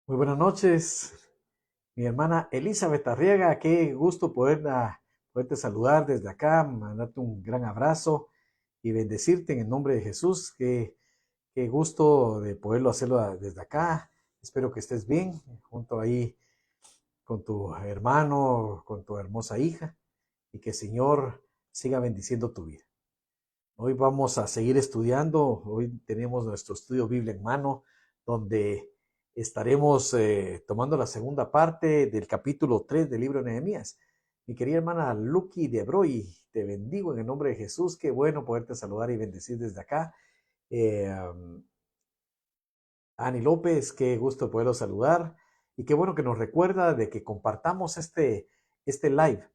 Muy buenas noches, mi hermana Elizabeth Arriaga. Qué gusto poderte saludar desde acá, mandarte un gran abrazo y bendecirte en el nombre de Jesús. Qué gusto de poderlo hacerlo desde acá. Espero que estés bien, junto ahí con tu hermano, con tu hermosa hija, y que el Señor siga bendiciendo tu vida. Hoy vamos a seguir estudiando. Hoy tenemos nuestro estudio Biblia en mano, donde estaremos tomando la segunda parte del capítulo 3 del libro de Nehemías. Mi querida hermana Lucky de Broy, te bendigo en el nombre de Jesús. Qué bueno poderte saludar y bendecir desde acá. Um, Ani López, qué gusto poderlo saludar. Y qué bueno que nos recuerda de que compartamos este live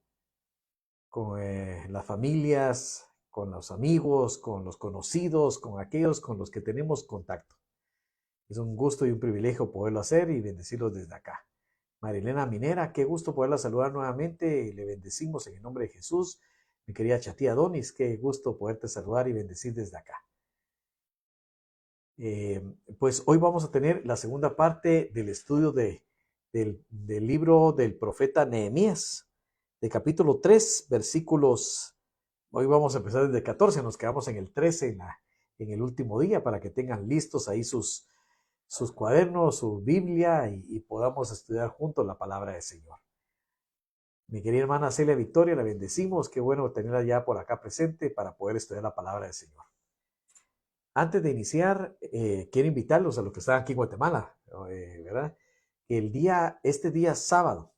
con las familias, con los amigos, con los conocidos, con aquellos con los que tenemos contacto. Es un gusto y un privilegio poderlo hacer y bendecirlos desde acá. Marilena Minera, qué gusto poderla saludar nuevamente. Le bendecimos en el nombre de Jesús. Mi querida Chatía Donis, qué gusto poderte saludar y bendecir desde acá. Eh, pues hoy vamos a tener la segunda parte del estudio del libro del profeta Nehemías, de capítulo 3, versículos. Hoy vamos a empezar desde 14, nos quedamos en el 13 en el último día, para que tengan listos ahí sus cuadernos, su Biblia, y podamos estudiar juntos la palabra del Señor. Mi querida hermana Celia Victoria, la bendecimos. Qué bueno tenerla ya por acá presente para poder estudiar la palabra del Señor. Antes de iniciar, quiero invitarlos a los que están aquí en Guatemala, ¿verdad? Que este día sábado,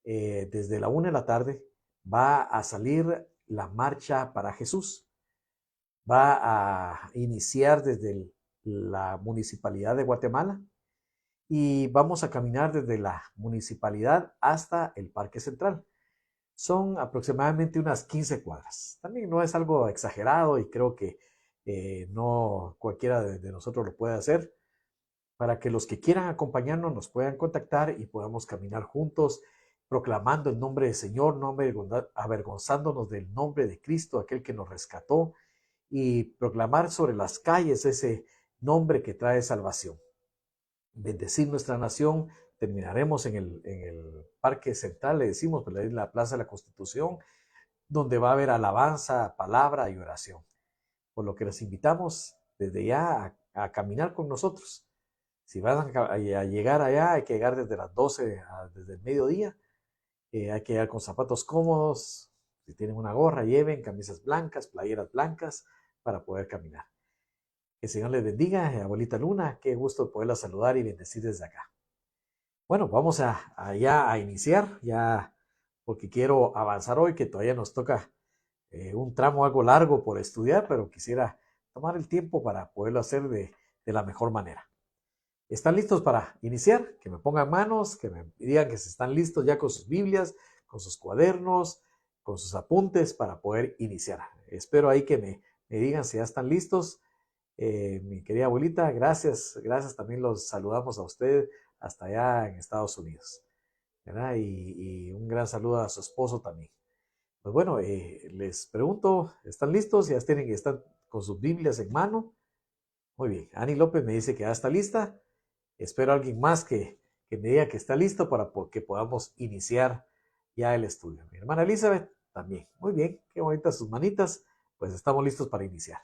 desde la 1 de la tarde, va a salir la marcha para Jesús. Va a iniciar desde la Municipalidad de Guatemala y vamos a caminar desde la municipalidad hasta el Parque Central. Son aproximadamente unas 15 cuadras. También no es algo exagerado y creo que no cualquiera de nosotros lo puede hacer. Para que los que quieran acompañarnos nos puedan contactar y podamos caminar juntos, proclamando el nombre del Señor, avergonzándonos del nombre de Cristo, aquel que nos rescató, y proclamar sobre las calles ese nombre que trae salvación. Bendecir nuestra nación. Terminaremos en el Parque Central, le decimos, pero en la Plaza de la Constitución, donde va a haber alabanza, palabra y oración. Por lo que les invitamos desde ya a caminar con nosotros. Si van a llegar allá, hay que llegar desde las 12, desde el mediodía. Hay que llegar con zapatos cómodos. Si tienen una gorra, lleven camisas blancas, playeras blancas, para poder caminar. Que el Señor les bendiga, abuelita Luna. Qué gusto poderla saludar y bendecir desde acá. Bueno, vamos allá a iniciar, ya, porque quiero avanzar hoy, que todavía nos toca un tramo algo largo por estudiar, pero quisiera tomar el tiempo para poderlo hacer de la mejor manera. ¿Están listos para iniciar? Que me pongan manos, que me digan que se están listos ya con sus Biblias, con sus cuadernos, con sus apuntes para poder iniciar. Espero ahí que me digan si ya están listos. Mi querida abuelita, gracias, gracias. También los saludamos a usted hasta allá en Estados Unidos, ¿verdad? Y un gran saludo a su esposo también. Pues bueno, les pregunto, ¿están listos? ¿Ya están con sus Biblias en mano? Muy bien. Ani López me dice que ya está lista. Espero a alguien más que me diga que está listo para que podamos iniciar ya el estudio. Mi hermana Elizabeth también. Muy bien, qué bonitas sus manitas. Pues estamos listos para iniciar.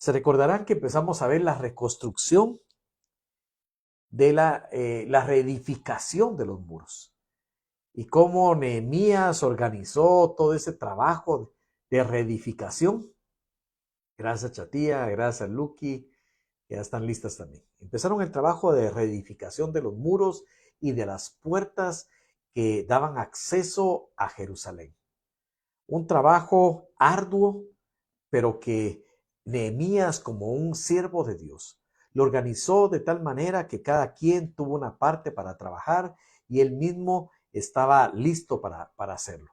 Se recordarán que empezamos a ver la reconstrucción de la reedificación de los muros y cómo Nehemías organizó todo ese trabajo de reedificación. Gracias, Chatía, gracias, Lucky, que ya están listas también. Empezaron el trabajo de reedificación de los muros y de las puertas que daban acceso a Jerusalén. Un trabajo arduo, pero que Nehemías, como un siervo de Dios, lo organizó de tal manera que cada quien tuvo una parte para trabajar y él mismo estaba listo para hacerlo.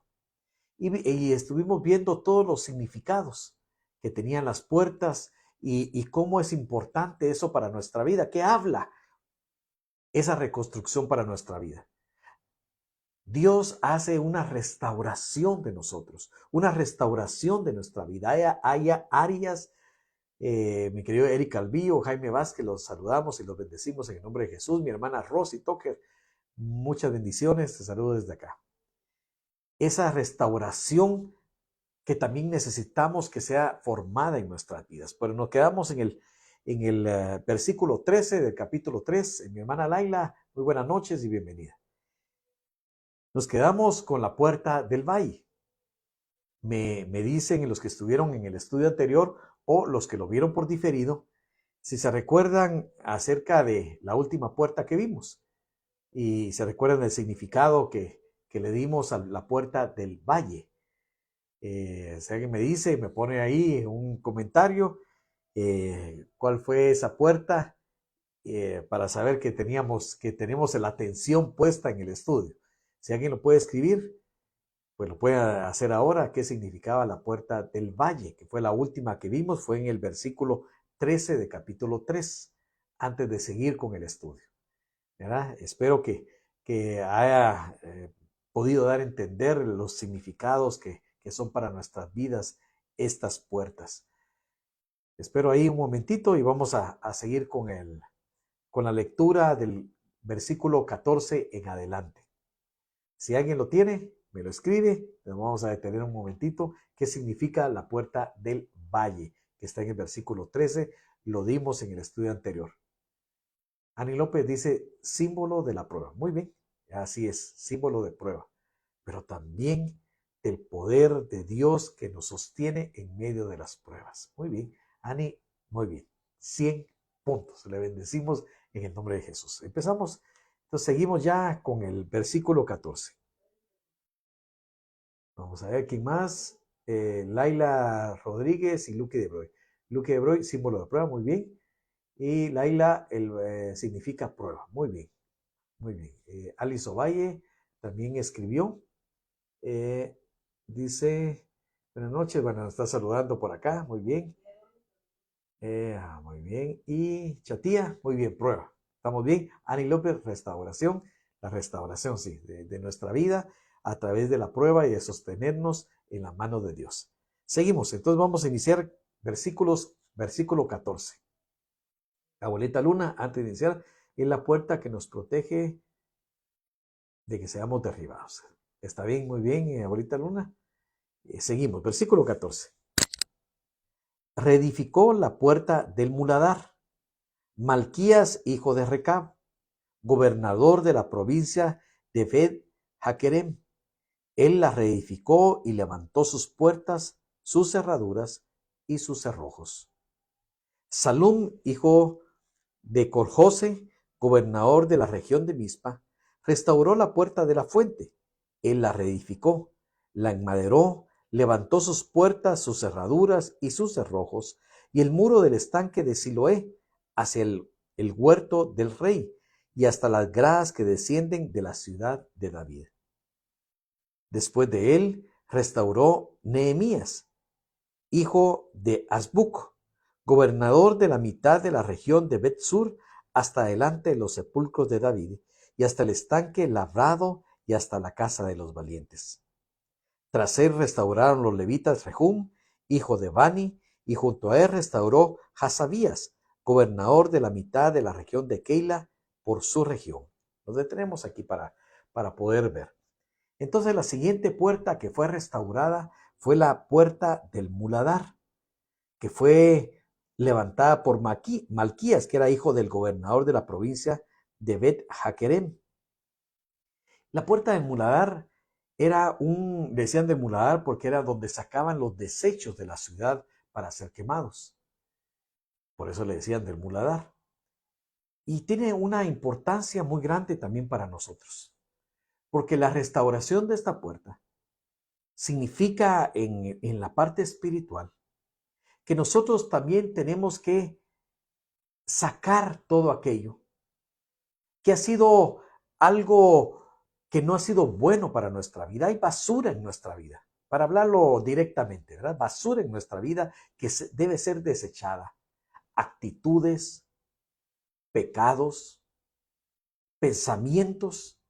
Y estuvimos viendo todos los significados que tenían las puertas y cómo es importante eso para nuestra vida. ¿Qué habla esa reconstrucción para nuestra vida? Dios hace una restauración de nosotros, una restauración de nuestra vida. Hay áreas Mi querido Eric Calvillo, Jaime Vázquez, los saludamos y los bendecimos en el nombre de Jesús. Mi hermana Rosy Toker, muchas bendiciones, te saludo desde acá. Esa restauración que también necesitamos que sea formada en nuestras vidas. Pero nos quedamos en el versículo 13 del capítulo 3. Mi hermana Laila, muy buenas noches y bienvenida. Nos quedamos con la puerta del valle. Me dicen los que estuvieron en el estudio anterior o los que lo vieron por diferido, si se recuerdan acerca de la última puerta que vimos y se recuerdan el significado que le dimos a la puerta del valle. Si alguien me dice, me pone ahí un comentario, cuál fue esa puerta, para saber que tenemos la atención puesta en el estudio. Si alguien lo puede escribir, pues lo puede hacer ahora. ¿Qué significaba la puerta del valle? Que fue la última que vimos, fue en el versículo 13 de capítulo 3, antes de seguir con el estudio, ¿verdad? Espero que haya podido dar a entender los significados que son para nuestras vidas estas puertas. Espero ahí un momentito y vamos a seguir con la lectura del versículo 14 en adelante. Si alguien lo tiene, me lo escribe. Nos vamos a detener un momentito. ¿Qué significa la puerta del valle? Que está en el versículo 13. Lo dimos en el estudio anterior. Ani López dice, símbolo de la prueba. Muy bien, así es, símbolo de prueba. Pero también del poder de Dios que nos sostiene en medio de las pruebas. Muy bien, Ani, muy bien. 100 puntos. Le bendecimos en el nombre de Jesús. Empezamos. Entonces seguimos ya con el versículo 14. Vamos a ver quién más. Laila Rodríguez y Luque de Broy. Luque de Broy, símbolo de prueba, muy bien. Y Laila significa prueba, muy bien. Muy bien. Alice Ovalle también escribió. Dice, buenas noches, bueno, nos está saludando por acá, muy bien. Muy bien. Y Chatía, muy bien, prueba. ¿Estamos bien? Ani López, restauración. La restauración, sí, de nuestra vida a través de la prueba y de sostenernos en la mano de Dios. Seguimos, entonces vamos a iniciar versículo 14. Abuelita Luna, antes de iniciar, es la puerta que nos protege de que seamos derribados. ¿Está bien? Muy bien, abuelita Luna. Seguimos, versículo 14. Reedificó la puerta del muladar. Malquías, hijo de Recab, gobernador de la provincia de Bet-Hakerem. Él la reedificó y levantó sus puertas, sus cerraduras y sus cerrojos. Salum, hijo de Corjose, gobernador de la región de Mizpa, restauró la puerta de la fuente. Él la reedificó, la enmaderó, levantó sus puertas, sus cerraduras y sus cerrojos, y el muro del estanque de Siloé hacia el huerto del rey y hasta las gradas que descienden de la ciudad de David. Después de él, restauró Nehemías, hijo de Azbuc, gobernador de la mitad de la región de Bet-Sur, hasta delante de los sepulcros de David, y hasta el estanque labrado y hasta la casa de los valientes. Tras él restauraron los levitas Rehum, hijo de Bani, y junto a él restauró Hasabías, gobernador de la mitad de la región de Keila, por su región. Nos detenemos aquí para poder ver. Entonces la siguiente puerta que fue restaurada fue la puerta del muladar, que fue levantada por Malquías, que era hijo del gobernador de la provincia de Bet-Hakerem. La puerta del muladar decían del muladar porque era donde sacaban los desechos de la ciudad para ser quemados. Por eso le decían del muladar. Y tiene una importancia muy grande también para nosotros, porque la restauración de esta puerta significa en la parte espiritual que nosotros también tenemos que sacar todo aquello que ha sido algo que no ha sido bueno para nuestra vida. Hay basura en nuestra vida, para hablarlo directamente, ¿verdad? Basura en nuestra vida que debe ser desechada. Actitudes, pecados, pensamientos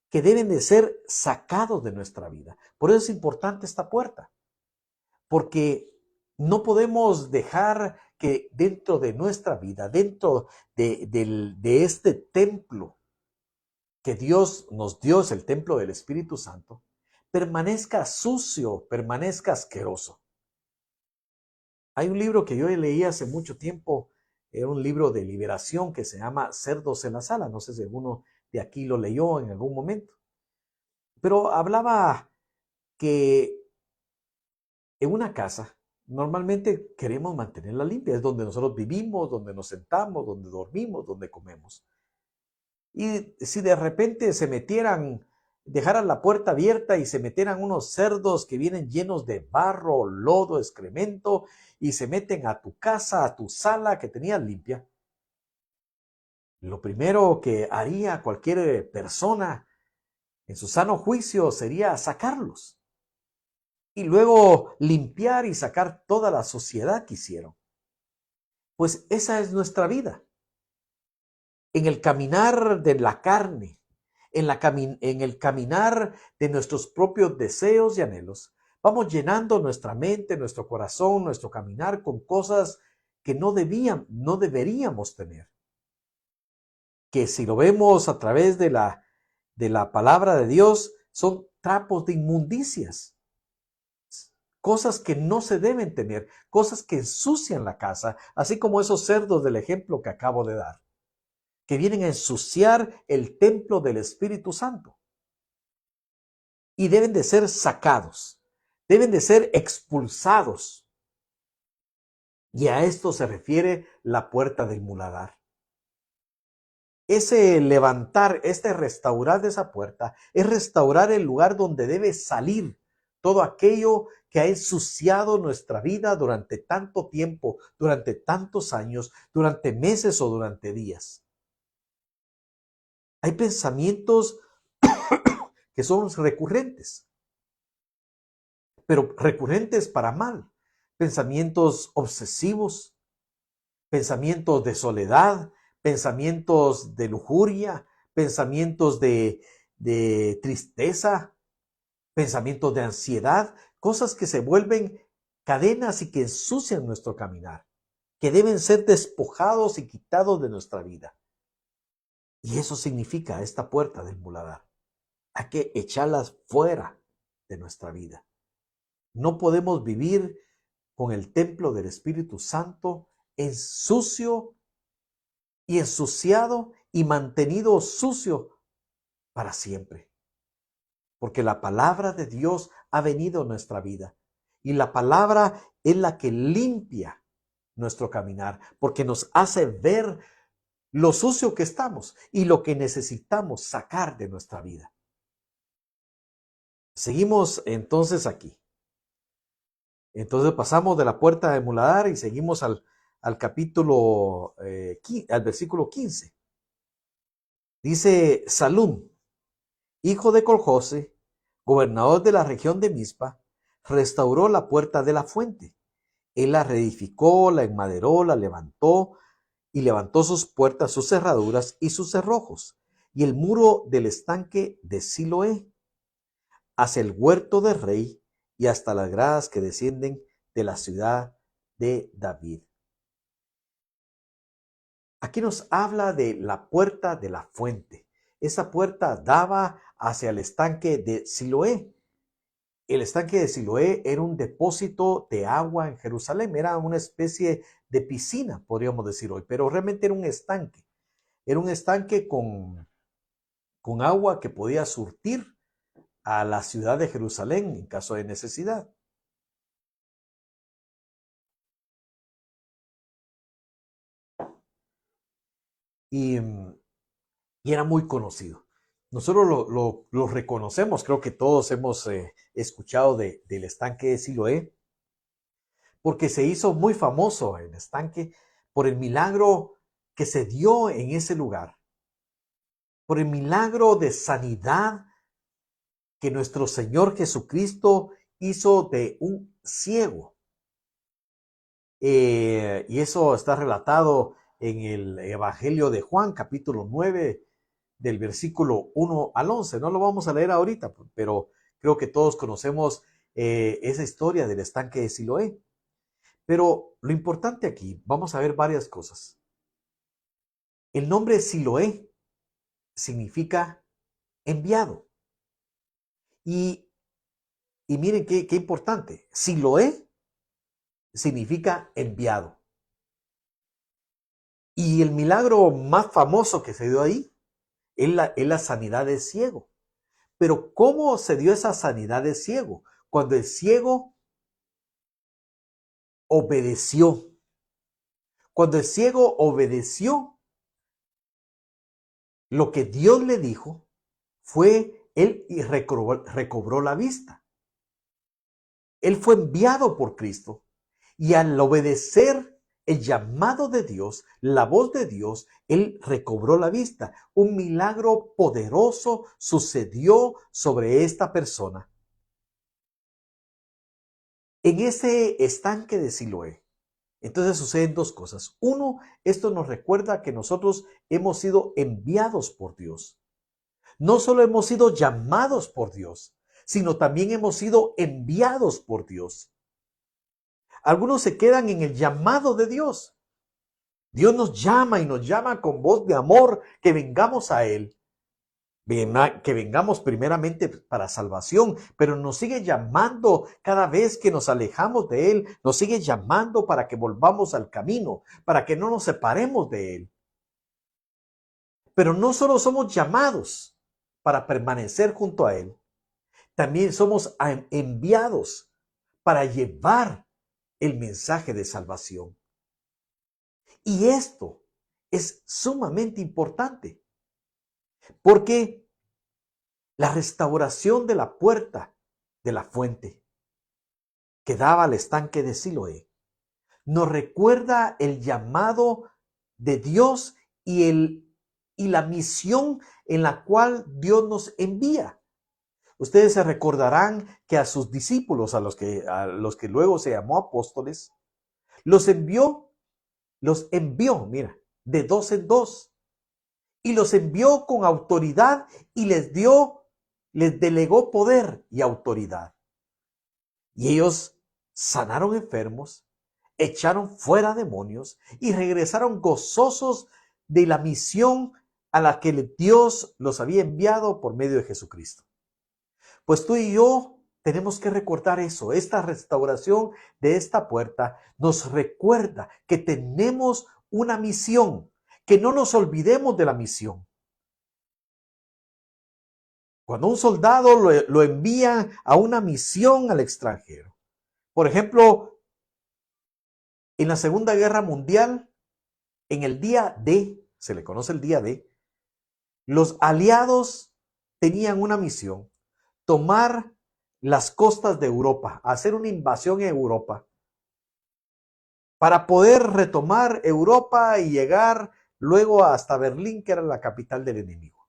que deben de ser sacados de nuestra vida. Por eso es importante esta puerta, porque no podemos dejar que dentro de nuestra vida, dentro de este templo que Dios nos dio, es el templo del Espíritu Santo, permanezca sucio, permanezca asqueroso. Hay un libro que yo leí hace mucho tiempo, era un libro de liberación que se llama Cerdos en la Sala. No sé si alguno de aquí lo leyó en algún momento. Pero hablaba que en una casa normalmente queremos mantenerla limpia. Es donde nosotros vivimos, donde nos sentamos, donde dormimos, donde comemos. Y si de repente dejaran la puerta abierta y se metieran unos cerdos que vienen llenos de barro, lodo, excremento, y se meten a tu casa, a tu sala que tenías limpia, lo primero que haría cualquier persona en su sano juicio sería sacarlos y luego limpiar y sacar toda la suciedad que hicieron. Pues esa es nuestra vida. En el caminar de la carne, en el caminar de nuestros propios deseos y anhelos, vamos llenando nuestra mente, nuestro corazón, nuestro caminar con cosas que no deberíamos tener. Que si lo vemos a través de la palabra de Dios, son trapos de inmundicias. Cosas que no se deben tener, cosas que ensucian la casa, así como esos cerdos del ejemplo que acabo de dar, que vienen a ensuciar el templo del Espíritu Santo. Y deben de ser sacados, deben de ser expulsados. Y a esto se refiere la puerta del muladar. Ese levantar, restaurar de esa puerta, es restaurar el lugar donde debe salir todo aquello que ha ensuciado nuestra vida durante tanto tiempo, durante tantos años, durante meses o durante días. Hay pensamientos que son recurrentes, pero recurrentes para mal. Pensamientos obsesivos, pensamientos de soledad, pensamientos de lujuria, pensamientos de tristeza, pensamientos de ansiedad, cosas que se vuelven cadenas y que ensucian nuestro caminar, que deben ser despojados y quitados de nuestra vida. Y eso significa esta puerta del muladar. Hay que echarlas fuera de nuestra vida. No podemos vivir con el templo del Espíritu Santo en sucio y ensuciado y mantenido sucio para siempre. Porque la palabra de Dios ha venido a nuestra vida y la palabra es la que limpia nuestro caminar, porque nos hace ver lo sucio que estamos y lo que necesitamos sacar de nuestra vida. Seguimos entonces aquí. Entonces pasamos de la puerta de muladar y seguimos al capítulo, al versículo 15. Dice Salum, hijo de Coljose, gobernador de la región de Mizpa, restauró la puerta de la fuente. Él la reedificó, la enmaderó, la levantó y levantó sus puertas, sus cerraduras y sus cerrojos, y el muro del estanque de Siloé, hacia el huerto del rey y hasta las gradas que descienden de la ciudad de David. Aquí nos habla de la puerta de la fuente. Esa puerta daba hacia el estanque de Siloé. El estanque de Siloé era un depósito de agua en Jerusalén, era una especie de piscina, podríamos decir hoy, pero realmente era un estanque. Era un estanque con agua que podía surtir a la ciudad de Jerusalén en caso de necesidad. Y era muy conocido. Nosotros lo reconocemos, creo que todos hemos escuchado del estanque de Siloé, porque se hizo muy famoso el estanque por el milagro que se dio en ese lugar, por el milagro de sanidad que nuestro Señor Jesucristo hizo de un ciego. Y eso está relatado en el Evangelio de Juan, capítulo 9, del versículo 1 al 11. No lo vamos a leer ahorita, pero creo que todos conocemos esa historia del estanque de Siloé. Pero lo importante aquí, vamos a ver varias cosas. El nombre Siloé significa enviado. Y, y miren qué importante. Siloé significa enviado. Y el milagro más famoso que se dio ahí es la sanidad del ciego. Pero ¿cómo se dio esa sanidad del ciego? Cuando el ciego obedeció. Cuando el ciego obedeció lo que Dios le dijo, fue él y recobró la vista. Él fue enviado por Cristo y al obedecer el llamado de Dios, la voz de Dios, él recobró la vista. Un milagro poderoso sucedió sobre esta persona. En ese estanque de Siloé, entonces suceden dos cosas. Uno, esto nos recuerda que nosotros hemos sido enviados por Dios. No solo hemos sido llamados por Dios, sino también hemos sido enviados por Dios. Algunos se quedan en el llamado de Dios. Dios nos llama y nos llama con voz de amor que vengamos a Él. Que vengamos primeramente para salvación, pero nos sigue llamando cada vez que nos alejamos de Él, nos sigue llamando para que volvamos al camino, para que no nos separemos de Él. Pero no solo somos llamados para permanecer junto a Él, también somos enviados para llevar el mensaje de salvación. Y esto es sumamente importante, porque la restauración de la puerta de la fuente que daba al estanque de Siloé nos recuerda el llamado de Dios y la misión en la cual Dios nos envía. Ustedes se recordarán que a sus discípulos, a los que luego se llamó apóstoles, los envió, mira, de dos en dos. Y los envió con autoridad y les delegó poder y autoridad. Y ellos sanaron enfermos, echaron fuera demonios y regresaron gozosos de la misión a la que Dios los había enviado por medio de Jesucristo. Pues tú y yo tenemos que recordar eso. Esta restauración de esta puerta nos recuerda que tenemos una misión, que no nos olvidemos de la misión. Cuando un soldado lo envía a una misión al extranjero, por ejemplo, en la Segunda Guerra Mundial, en el día D, se le conoce el día D, los aliados tenían una misión: tomar las costas de Europa, hacer una invasión en Europa, para poder retomar Europa y llegar luego hasta Berlín, que era la capital del enemigo.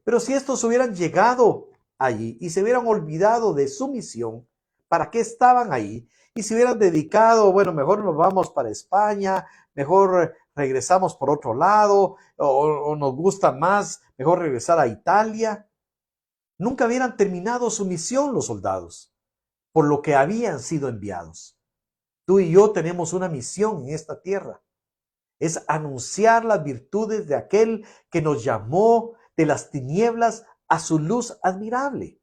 Pero si estos hubieran llegado allí y se hubieran olvidado de su misión, ¿para qué estaban ahí? Y se hubieran dedicado, bueno, mejor nos vamos para España, mejor regresamos por otro lado, o nos gusta más, mejor regresar a Italia. Nunca hubieran terminado su misión los soldados, por lo que habían sido enviados. Tú y yo tenemos una misión en esta tierra. Es anunciar las virtudes de aquel que nos llamó de las tinieblas a su luz admirable.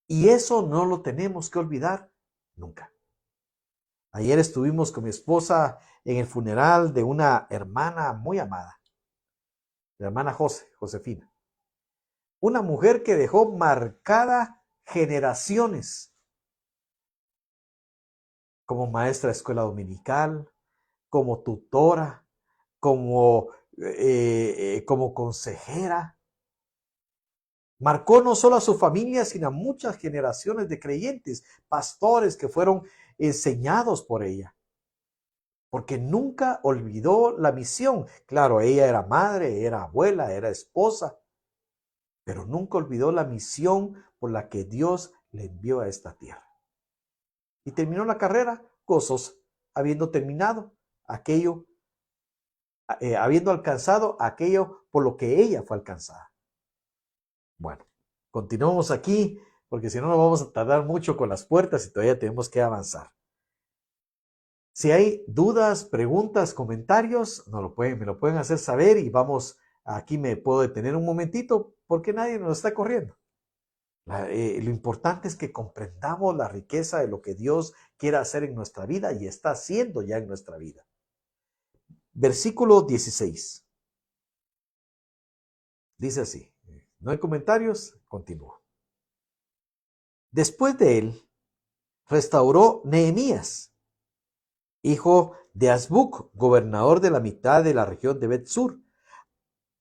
Y eso no lo tenemos que olvidar nunca. Ayer estuvimos con mi esposa en el funeral de una hermana muy amada, la hermana Josefina. Una mujer que dejó marcada generaciones como maestra de escuela dominical, como tutora, como consejera. Marcó no solo a su familia, sino a muchas generaciones de creyentes, pastores que fueron enseñados por ella. Porque nunca olvidó la misión. Claro, ella era madre, era abuela, era esposa, pero nunca olvidó la misión por la que Dios le envió a esta tierra. Y terminó la carrera gozosa, habiendo terminado aquello, habiendo alcanzado aquello por lo que ella fue alcanzada. Bueno, continuamos aquí, porque si no nos vamos a tardar mucho con las puertas y todavía tenemos que avanzar. Si hay dudas, preguntas, comentarios, me lo pueden hacer saber y vamos, aquí me puedo detener un momentito porque nadie nos está corriendo. Lo importante es que comprendamos la riqueza de lo que Dios quiere hacer en nuestra vida y está haciendo ya en nuestra vida. Versículo 16. Dice así. No hay comentarios, continúo. Después de él, restauró Nehemías, hijo de Azbuc, gobernador de la mitad de la región de Bet-Sur,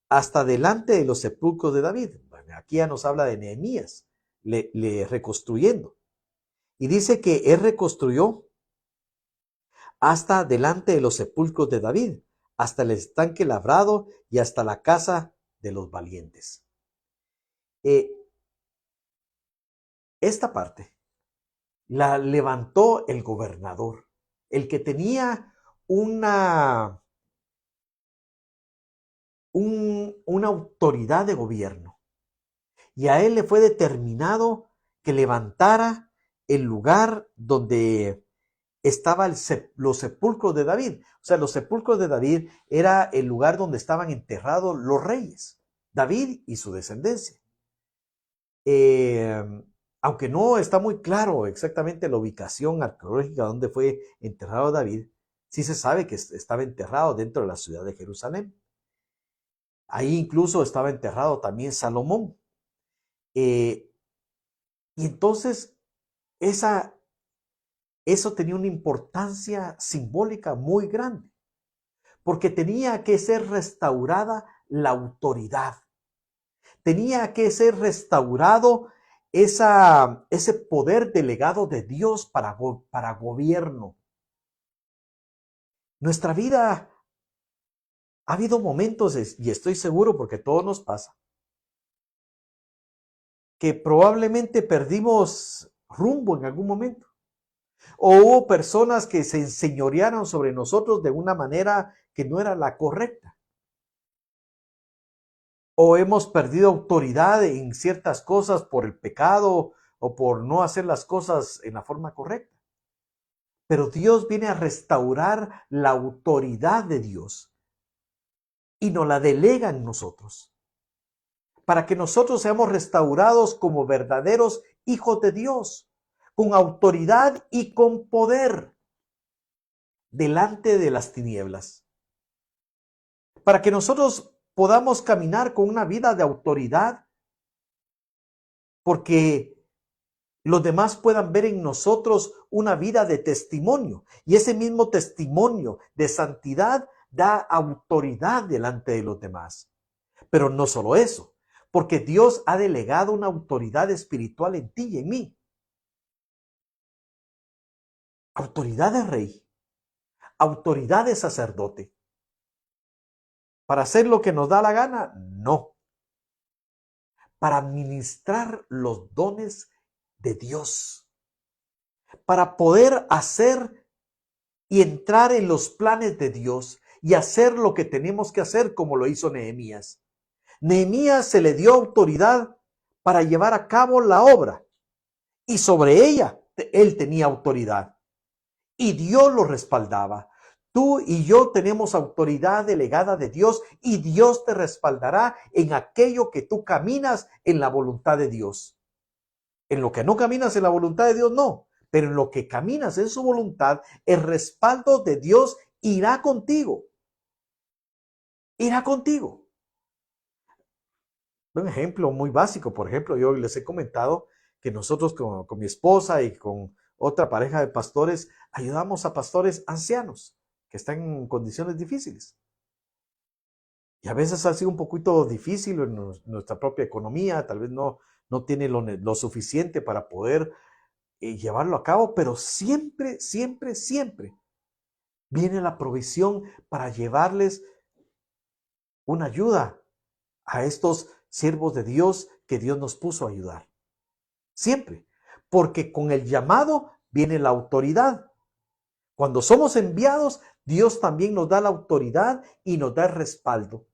hasta delante de los sepulcros de David. Bueno, aquí ya nos habla de Nehemías, le reconstruyendo. Y dice que él reconstruyó hasta delante de los sepulcros de David, hasta el estanque labrado y hasta la casa de los valientes. Esta parte la levantó el gobernador, el que tenía una autoridad de gobierno. Y a él le fue determinado que levantara el lugar donde estaban los sepulcros de David. O sea, los sepulcros de David era el lugar donde estaban enterrados los reyes, David y su descendencia. Aunque no está muy claro exactamente la ubicación arqueológica donde fue enterrado David, sí se sabe que estaba enterrado dentro de la ciudad de Jerusalén. Ahí incluso estaba enterrado también Salomón. Y entonces eso tenía una importancia simbólica muy grande, porque tenía que ser restaurada la autoridad. Tenía que ser restaurado ese poder delegado de Dios para gobierno. Nuestra vida ha habido momentos, y estoy seguro porque todo nos pasa, que probablemente perdimos rumbo en algún momento. O hubo personas que se enseñorearon sobre nosotros de una manera que no era la correcta. O hemos perdido autoridad en ciertas cosas por el pecado o por no hacer las cosas en la forma correcta. Pero Dios viene a restaurar la autoridad de Dios y nos la delega en nosotros, para que nosotros seamos restaurados como verdaderos hijos de Dios, con autoridad y con poder delante de las tinieblas, para que nosotros podamos caminar con una vida de autoridad, porque los demás puedan ver en nosotros una vida de testimonio, y ese mismo testimonio de santidad da autoridad delante de los demás. Pero no solo eso, porque Dios ha delegado una autoridad espiritual en ti y en mí. Autoridad de rey, autoridad de sacerdote. ¿Para hacer lo que nos da la gana? No. Para administrar los dones de Dios. Para poder hacer y entrar en los planes de Dios y hacer lo que tenemos que hacer, como lo hizo Nehemías. Nehemías se le dio autoridad para llevar a cabo la obra, y sobre ella él tenía autoridad, y Dios lo respaldaba. Tú y yo tenemos autoridad delegada de Dios, y Dios te respaldará en aquello que tú caminas en la voluntad de Dios. En lo que no caminas en la voluntad de Dios, no. Pero en lo que caminas en su voluntad, el respaldo de Dios irá contigo. Irá contigo. Un ejemplo muy básico, por ejemplo, yo les he comentado que nosotros con mi esposa y con otra pareja de pastores ayudamos a pastores ancianos que están en condiciones difíciles. Y a veces ha sido un poquito difícil en nuestra propia economía, tal vez no tiene lo suficiente para poder llevarlo a cabo, pero siempre, siempre, siempre viene la provisión para llevarles una ayuda a estos siervos de Dios que Dios nos puso a ayudar. Siempre. Porque con el llamado viene la autoridad. Cuando somos enviados, Dios también nos da la autoridad y nos da el respaldo.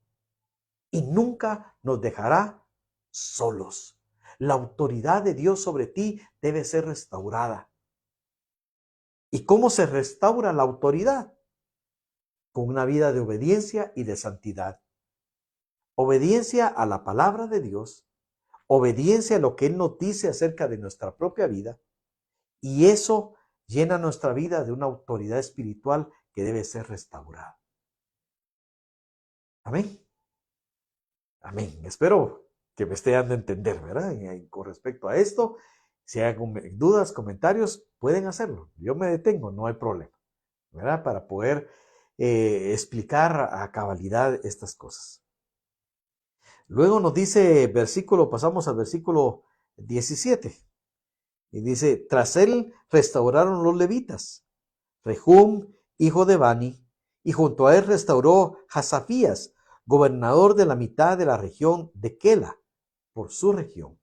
Y nunca nos dejará solos. La autoridad de Dios sobre ti debe ser restaurada. ¿Y cómo se restaura la autoridad? Con una vida de obediencia y de santidad. Obediencia a la palabra de Dios, obediencia a lo que Él nos dice acerca de nuestra propia vida, y eso llena nuestra vida de una autoridad espiritual que debe ser restaurada. Amén. Amén. Espero que me esté dando a entender, ¿verdad? Y con respecto a esto, si hay dudas, comentarios, pueden hacerlo. Yo me detengo, no hay problema, ¿verdad? Para poder explicar a cabalidad estas cosas. Luego nos dice pasamos al versículo 17. Y dice, tras él restauraron los levitas, Rehum, hijo de Bani, y junto a él restauró Hasafías, gobernador de la mitad de la región de Kela, por su región.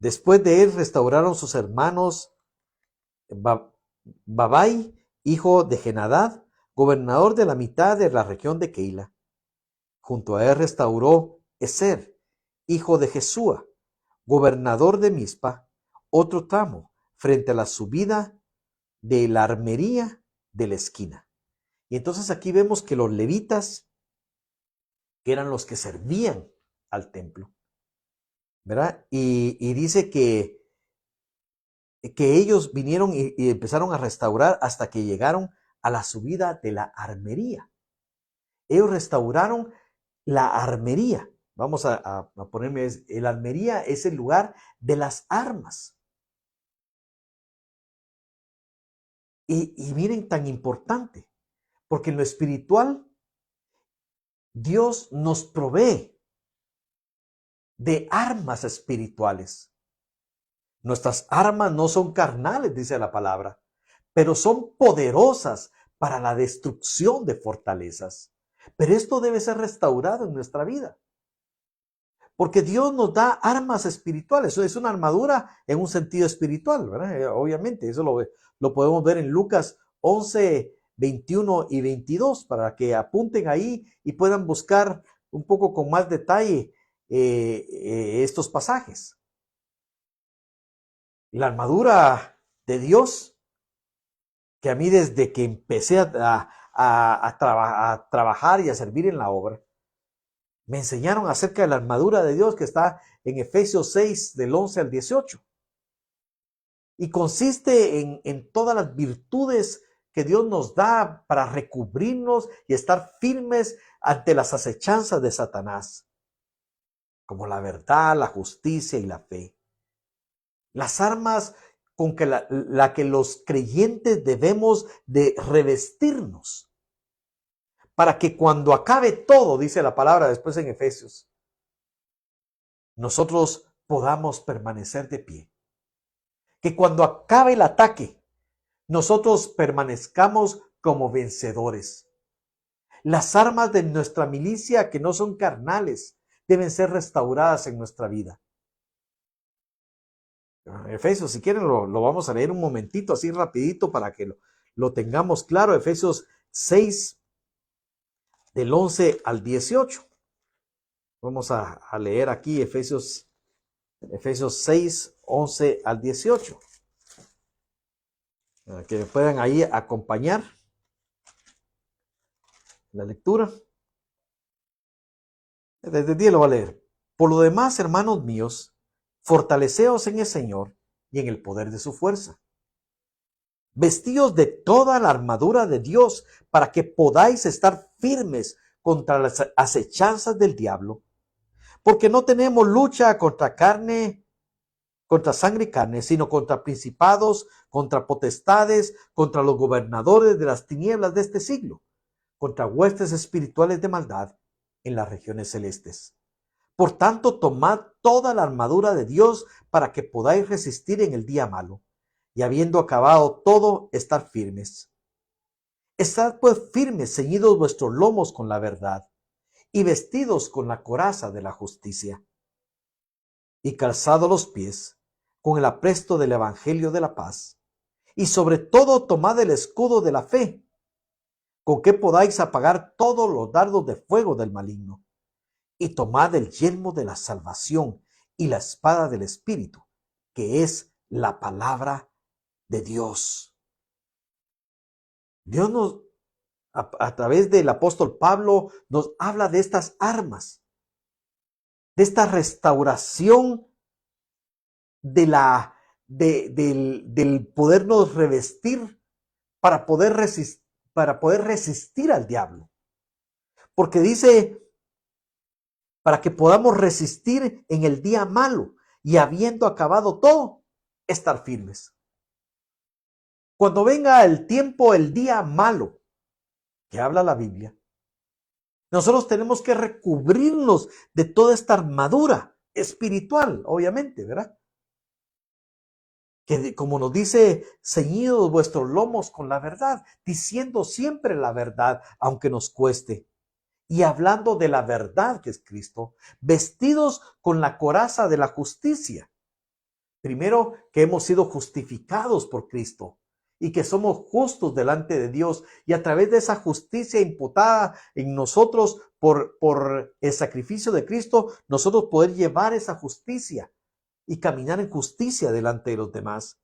Después de él restauraron sus hermanos Babai, hijo de Genadad, gobernador de la mitad de la región de Keila. Junto a él restauró Eser, hijo de Jesúa, gobernador de Mizpa, otro tramo, frente a la subida de la armería de la esquina. Y entonces aquí vemos que los levitas, que eran los que servían al templo, ¿verdad? Y dice que ellos vinieron y empezaron a restaurar hasta que llegaron a la subida de la armería. Ellos restauraron la armería. Vamos a ponerme, el armería es el lugar de las armas. Y miren, tan importante, porque en lo espiritual, Dios nos provee de armas espirituales. Nuestras armas no son carnales, dice la palabra, pero son poderosas para la destrucción de fortalezas. Pero esto debe ser restaurado en nuestra vida. Porque Dios nos da armas espirituales. Eso es una armadura en un sentido espiritual, ¿verdad? Obviamente, eso lo podemos ver en Lucas 11, 21 y 22, para que apunten ahí y puedan buscar un poco con más detalle estos pasajes. La armadura de Dios, que a mí desde que empecé a trabajar y a servir en la obra, me enseñaron acerca de la armadura de Dios que está en Efesios 6, del 11 al 18. Y consiste en todas las virtudes que Dios nos da para recubrirnos y estar firmes ante las acechanzas de Satanás, como la verdad, la justicia y la fe. Las armas con que la que los creyentes debemos de revestirnos, para que cuando acabe todo, dice la palabra después en Efesios, nosotros podamos permanecer de pie. Que cuando acabe el ataque, nosotros permanezcamos como vencedores. Las armas de nuestra milicia, que no son carnales, deben ser restauradas en nuestra vida. Efesios, si quieren lo vamos a leer un momentito, así rapidito, para que lo tengamos claro. Efesios 6, del 11 al 18. Vamos a leer aquí Efesios 6, 11 al 18. Para que me puedan ahí acompañar la lectura. Desde el día lo voy a leer. Por lo demás, hermanos míos, fortaleceos en el Señor y en el poder de su fuerza. Vestíos de toda la armadura de Dios para que podáis estar firmes contra las acechanzas del diablo. Porque no tenemos lucha contra sangre y carne, sino contra principados, contra potestades, contra los gobernadores de las tinieblas de este siglo, contra huestes espirituales de maldad en las regiones celestes. Por tanto, tomad toda la armadura de Dios para que podáis resistir en el día malo, y habiendo acabado todo, estar firmes. Estad pues firmes, ceñidos vuestros lomos con la verdad, y vestidos con la coraza de la justicia, y calzados los pies con el apresto del evangelio de la paz, y sobre todo tomad el escudo de la fe, con que podáis apagar todos los dardos de fuego del maligno, y tomad el yelmo de la salvación y la espada del Espíritu, que es la palabra de Dios. Dios nos, a través del apóstol Pablo, nos habla de estas armas, de esta restauración del podernos revestir para poder resistir al diablo. Porque dice, para que podamos resistir en el día malo y habiendo acabado todo, estar firmes. Cuando venga el tiempo, el día malo, que habla la Biblia, nosotros tenemos que recubrirnos de toda esta armadura espiritual, obviamente, ¿verdad? Que como nos dice, ceñidos vuestros lomos con la verdad, diciendo siempre la verdad, aunque nos cueste. Y hablando de la verdad que es Cristo, vestidos con la coraza de la justicia. Primero, que hemos sido justificados por Cristo y que somos justos delante de Dios, y a través de esa justicia imputada en nosotros por el sacrificio de Cristo, nosotros poder llevar esa justicia y caminar en justicia delante de los demás,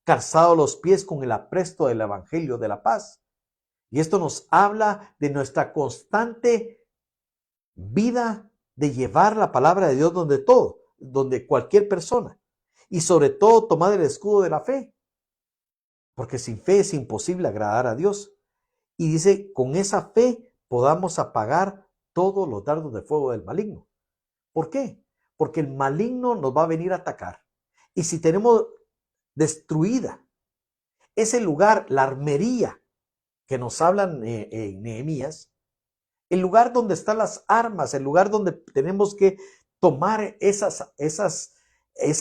calzados los pies con el apresto del evangelio de la paz. Y esto nos habla de nuestra constante vida de llevar la palabra de Dios donde cualquier persona. Y sobre todo tomar el escudo de la fe, porque sin fe es imposible agradar a Dios. Y dice, con esa fe podamos apagar todos los dardos de fuego del maligno. ¿Por qué? Porque el maligno nos va a venir a atacar. Y si tenemos destruida ese lugar, la armería que nos hablan en Nehemías, el lugar donde están las armas, el lugar donde tenemos que tomar esa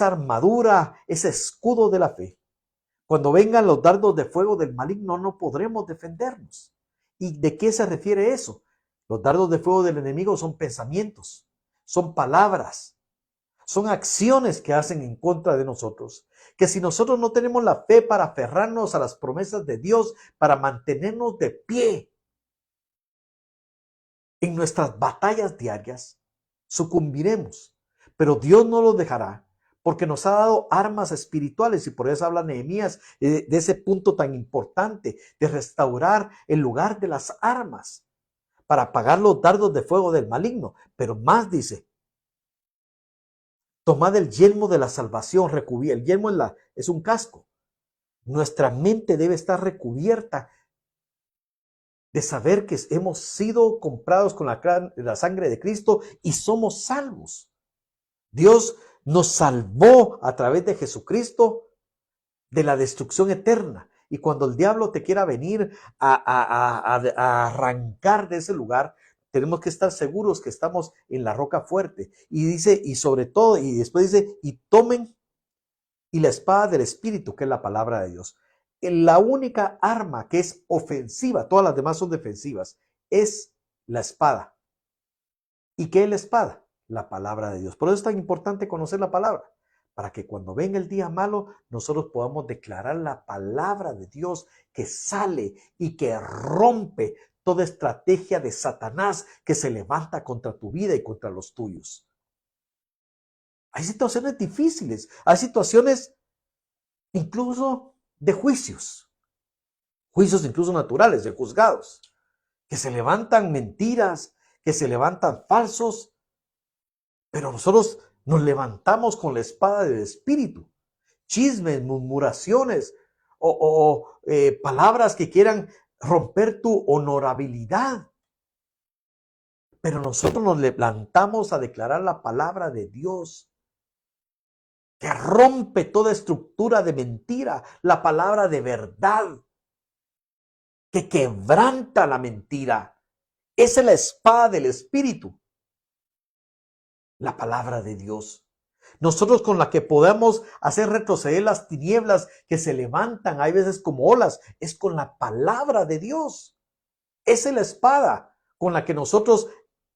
armadura, ese escudo de la fe. Cuando vengan los dardos de fuego del maligno, no podremos defendernos. ¿Y de qué se refiere eso? Los dardos de fuego del enemigo son pensamientos, son palabras, son acciones que hacen en contra de nosotros. Que si nosotros no tenemos la fe para aferrarnos a las promesas de Dios, para mantenernos de pie en nuestras batallas diarias, sucumbiremos. Pero Dios no los dejará, porque nos ha dado armas espirituales, y por eso habla Nehemías de ese punto tan importante de restaurar el lugar de las armas para apagar los dardos de fuego del maligno. Pero más dice, tomad el yelmo de la salvación, el yelmo es un casco. Nuestra mente debe estar recubierta de saber que hemos sido comprados con la sangre de Cristo y somos salvos. Dios nos salvó a través de Jesucristo de la destrucción eterna. Y cuando el diablo te quiera venir a arrancar de ese lugar, tenemos que estar seguros que estamos en la roca fuerte. Y dice, y sobre todo, y después dice, y tomen y la espada del Espíritu, que es la palabra de Dios. La única arma que es ofensiva, todas las demás son defensivas, es la espada. ¿Y qué es la espada? La palabra de Dios. Por eso es tan importante conocer la palabra, para que cuando venga el día malo, nosotros podamos declarar la palabra de Dios que sale y que rompe toda estrategia de Satanás que se levanta contra tu vida y contra los tuyos. Hay situaciones difíciles, hay situaciones incluso de juicios incluso naturales, de juzgados, que se levantan mentiras, que se levantan falsos, pero nosotros nos levantamos con la espada del Espíritu. Chismes, murmuraciones o palabras que quieran romper tu honorabilidad. Pero nosotros nos levantamos a declarar la palabra de Dios, que rompe toda estructura de mentira, la palabra de verdad, que quebranta la mentira. Esa es la espada del Espíritu, la palabra de Dios. Nosotros con la que podemos hacer retroceder las tinieblas que se levantan, hay veces como olas, es con la palabra de Dios. Esa es la espada con la que nosotros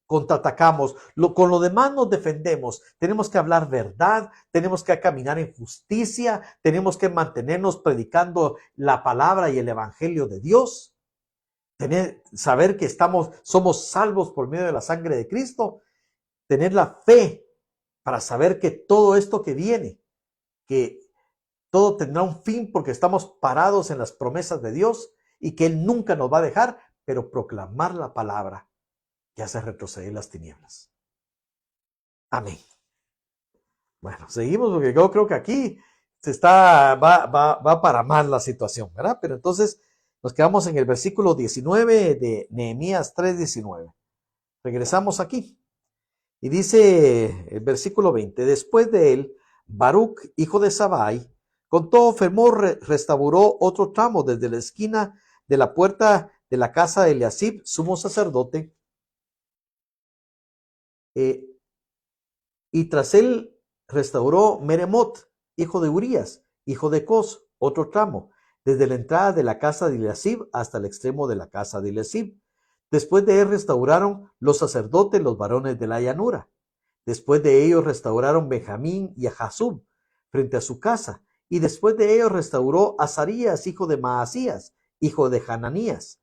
contraatacamos. Con lo demás nos defendemos. Tenemos que hablar verdad, tenemos que caminar en justicia, tenemos que mantenernos predicando la palabra y el evangelio de Dios. Saber que somos salvos por medio de la sangre de Cristo. Tener la fe para saber que todo esto que viene, que todo tendrá un fin porque estamos parados en las promesas de Dios y que Él nunca nos va a dejar, pero proclamar la palabra que hace retroceder las tinieblas. Amén. Bueno, seguimos porque yo creo que aquí va para más la situación, ¿verdad? Pero entonces nos quedamos en el versículo 19 de Nehemías 3:19. Regresamos aquí. Y dice el versículo 20, después de él, Baruch, hijo de Sabai, con todo fervor restauró otro tramo desde la esquina de la puerta de la casa de Eliasib, sumo sacerdote, eh, y tras él restauró Meremot, hijo de Urías, hijo de Cos, otro tramo, desde la entrada de la casa de Eliasib hasta el extremo de la casa de Eliasib. Después de él restauraron los sacerdotes, los varones de la llanura. Después de ellos restauraron Benjamín y a Jasub frente a su casa. Y después de ellos restauró a Azarías, hijo de Maasías, hijo de Ananías,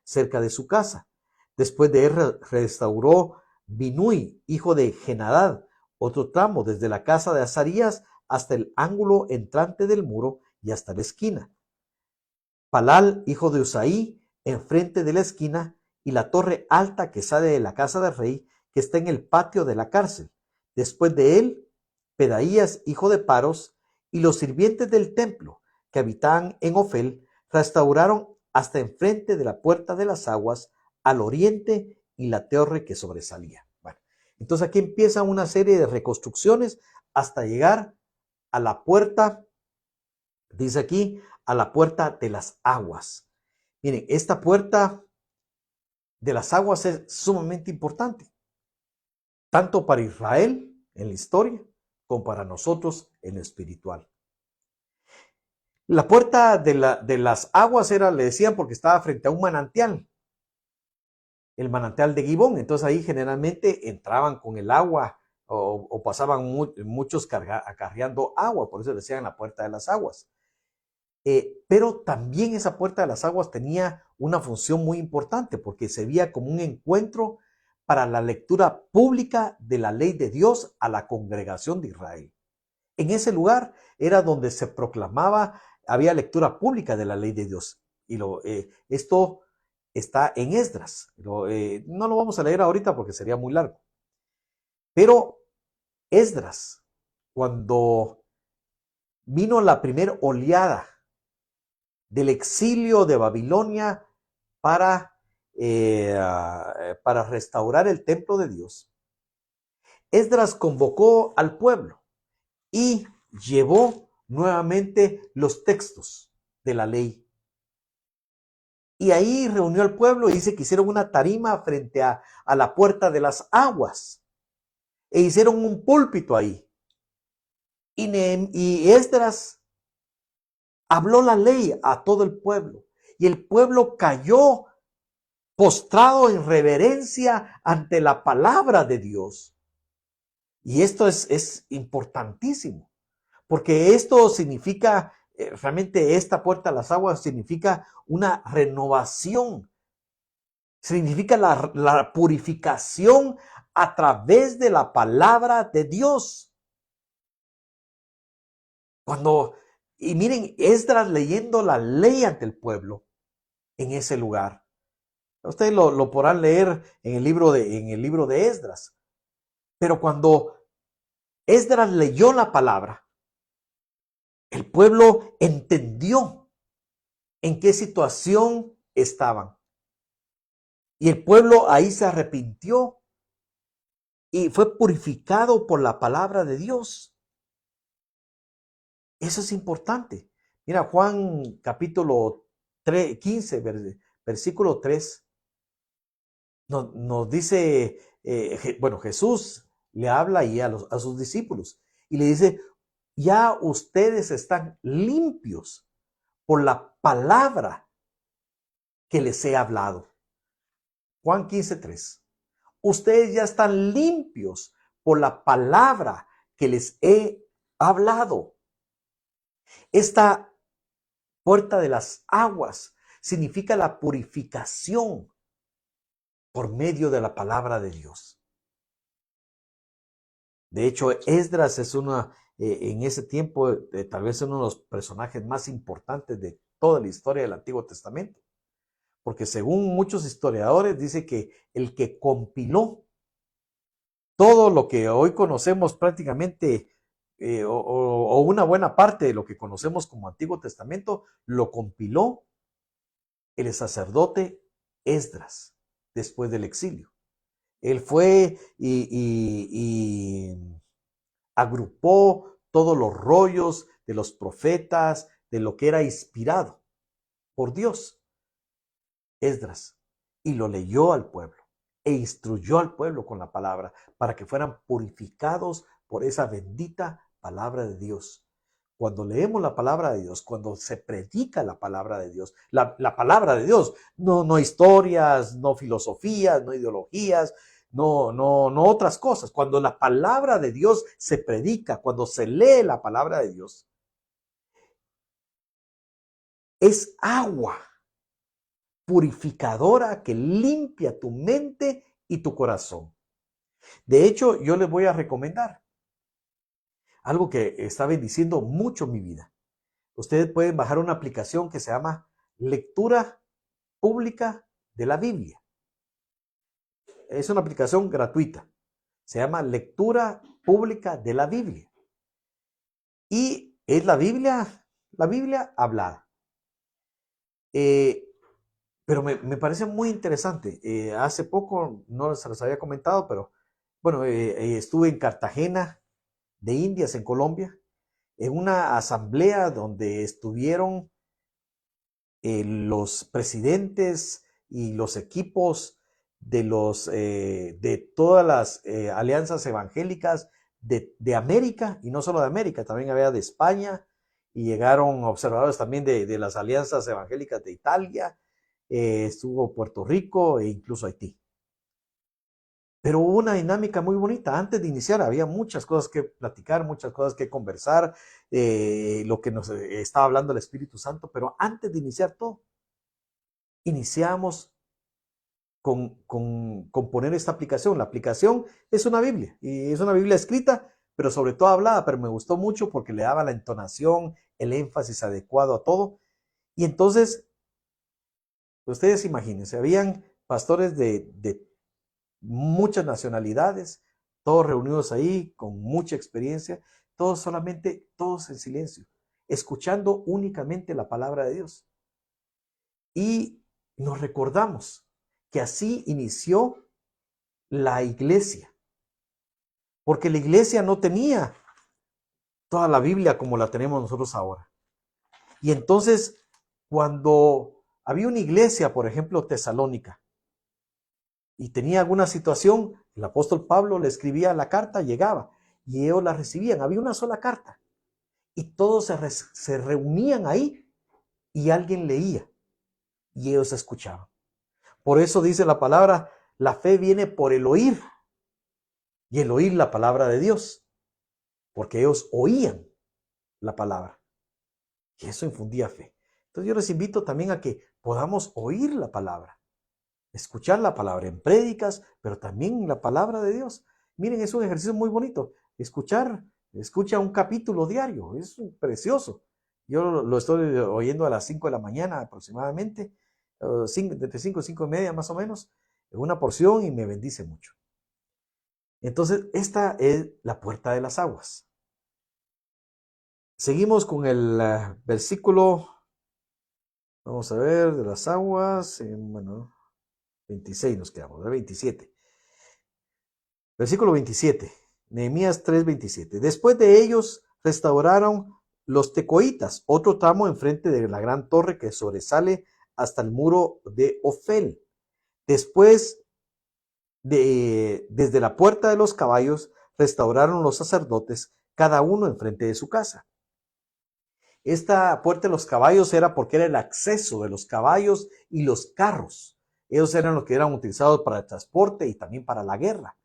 cerca de su casa. Después de él restauró Binui, hijo de Genadad, otro tramo desde la casa de Azarías hasta el ángulo entrante del muro y hasta la esquina. Palal, hijo de Usaí, enfrente de la esquina, y la torre alta que sale de la casa del rey, que está en el patio de la cárcel. Después de él, Pedaías, hijo de Paros, y los sirvientes del templo, que habitaban en Ofel, restauraron hasta enfrente de la puerta de las aguas, al oriente, y la torre que sobresalía. Bueno, entonces aquí empieza una serie de reconstrucciones hasta llegar a la puerta, dice aquí, a la puerta de las aguas. Miren, esta puerta de las aguas es sumamente importante, tanto para Israel en la historia como para nosotros en lo espiritual. La puerta de las aguas le decían, porque estaba frente a un manantial, el manantial de Gibón. Entonces ahí generalmente entraban con el agua o pasaban muchos acarreando agua, por eso le decían la puerta de las aguas. Pero también esa puerta de las aguas tenía una función muy importante porque se veía como un encuentro para la lectura pública de la ley de Dios a la congregación de Israel. En ese lugar era donde se proclamaba, había lectura pública de la ley de Dios. Y esto está en Esdras. No lo vamos a leer ahorita porque sería muy largo. Pero Esdras, cuando vino la primera oleada del exilio de Babilonia para restaurar el templo de Dios, Esdras convocó al pueblo y llevó nuevamente los textos de la ley. Y ahí reunió al pueblo y dice que hicieron una tarima frente a la puerta de las aguas e hicieron un púlpito ahí. Y Esdras habló la ley a todo el pueblo y el pueblo cayó postrado en reverencia ante la palabra de Dios. Y esto es importantísimo, porque esto significa, realmente esta puerta a las aguas significa una renovación, significa la purificación a través de la palabra de Dios. Y miren, Esdras leyendo la ley ante el pueblo en ese lugar. Ustedes lo podrán leer en el libro de Esdras. Pero cuando Esdras leyó la palabra, el pueblo entendió en qué situación estaban. Y el pueblo ahí se arrepintió y fue purificado por la palabra de Dios. Eso es importante. Mira, Juan capítulo 15, versículo 3, nos dice, Jesús le habla ahí a sus discípulos y le dice, ya ustedes están limpios por la palabra que les he hablado. Juan 15:3. Ustedes ya están limpios por la palabra que les he hablado. Esta puerta de las aguas significa la purificación por medio de la palabra de Dios. De hecho, Esdras es en ese tiempo, tal vez uno de los personajes más importantes de toda la historia del Antiguo Testamento. Porque según muchos historiadores, dice que el que compiló todo lo que hoy conocemos prácticamente, o una buena parte de lo que conocemos como Antiguo Testamento, lo compiló el sacerdote Esdras después del exilio. Él fue y agrupó todos los rollos de los profetas, de lo que era inspirado por Dios, Esdras, y lo leyó al pueblo e instruyó al pueblo con la palabra para que fueran purificados por esa bendita palabra de Dios. Cuando leemos la palabra de Dios, cuando se predica la palabra de Dios, la palabra de Dios, no historias, no filosofías, no ideologías, no otras cosas. Cuando la palabra de Dios se predica, cuando se lee la palabra de Dios, es agua purificadora que limpia tu mente y tu corazón. De hecho, yo les voy a recomendar algo que está bendiciendo mucho mi vida. Ustedes pueden bajar una aplicación que se llama Lectura Pública de la Biblia. Es una aplicación gratuita. Se llama Lectura Pública de la Biblia. Y es la Biblia hablada. Pero me parece muy interesante. Hace poco, no se los había comentado, pero bueno, estuve en Cartagena de Indias, en Colombia, en una asamblea donde estuvieron los presidentes y los equipos de todas las alianzas evangélicas de América, y no solo de América, también había de España, y llegaron observadores también de las alianzas evangélicas de Italia, estuvo Puerto Rico e incluso Haití. Pero hubo una dinámica muy bonita. Antes de iniciar había muchas cosas que platicar, muchas cosas que conversar, lo que nos estaba hablando el Espíritu Santo, pero antes de iniciar todo, iniciamos con poner esta aplicación. La aplicación es una Biblia, y es una Biblia escrita, pero sobre todo hablada, pero me gustó mucho porque le daba la entonación, el énfasis adecuado a todo. Y entonces, ustedes imagínense, habían pastores de muchas nacionalidades, todos reunidos ahí con mucha experiencia, todos en silencio, escuchando únicamente la palabra de Dios. Y nos recordamos que así inició la iglesia, porque la iglesia no tenía toda la Biblia como la tenemos nosotros ahora. Y entonces, cuando había una iglesia, por ejemplo, Tesalónica, y tenía alguna situación, el apóstol Pablo le escribía la carta, llegaba, y ellos la recibían. Había una sola carta, y todos se reunían ahí, y alguien leía, y ellos escuchaban. Por eso dice la palabra, la fe viene por el oír, y el oír la palabra de Dios, porque ellos oían la palabra, y eso infundía fe. Entonces yo les invito también a que podamos oír la palabra, escuchar la palabra en prédicas, pero también la palabra de Dios. Miren, es un ejercicio muy bonito. Escucha un capítulo diario, es precioso. Yo lo estoy oyendo a las 5 de la mañana aproximadamente, entre 5 y 5 y media más o menos, en una porción, y me bendice mucho. Entonces, esta es la puerta de las aguas. Seguimos con el versículo, vamos a ver, de las aguas, bueno, 26 nos quedamos, de 27. Versículo 27, Nehemías 3:27. Después de ellos restauraron los tecoitas, otro tramo enfrente de la gran torre que sobresale hasta el muro de Ofel. Después, desde la puerta de los caballos, restauraron los sacerdotes, cada uno enfrente de su casa. Esta puerta de los caballos era porque era el acceso de los caballos y los carros. Ellos eran los que eran utilizados para el transporte y también para la guerra.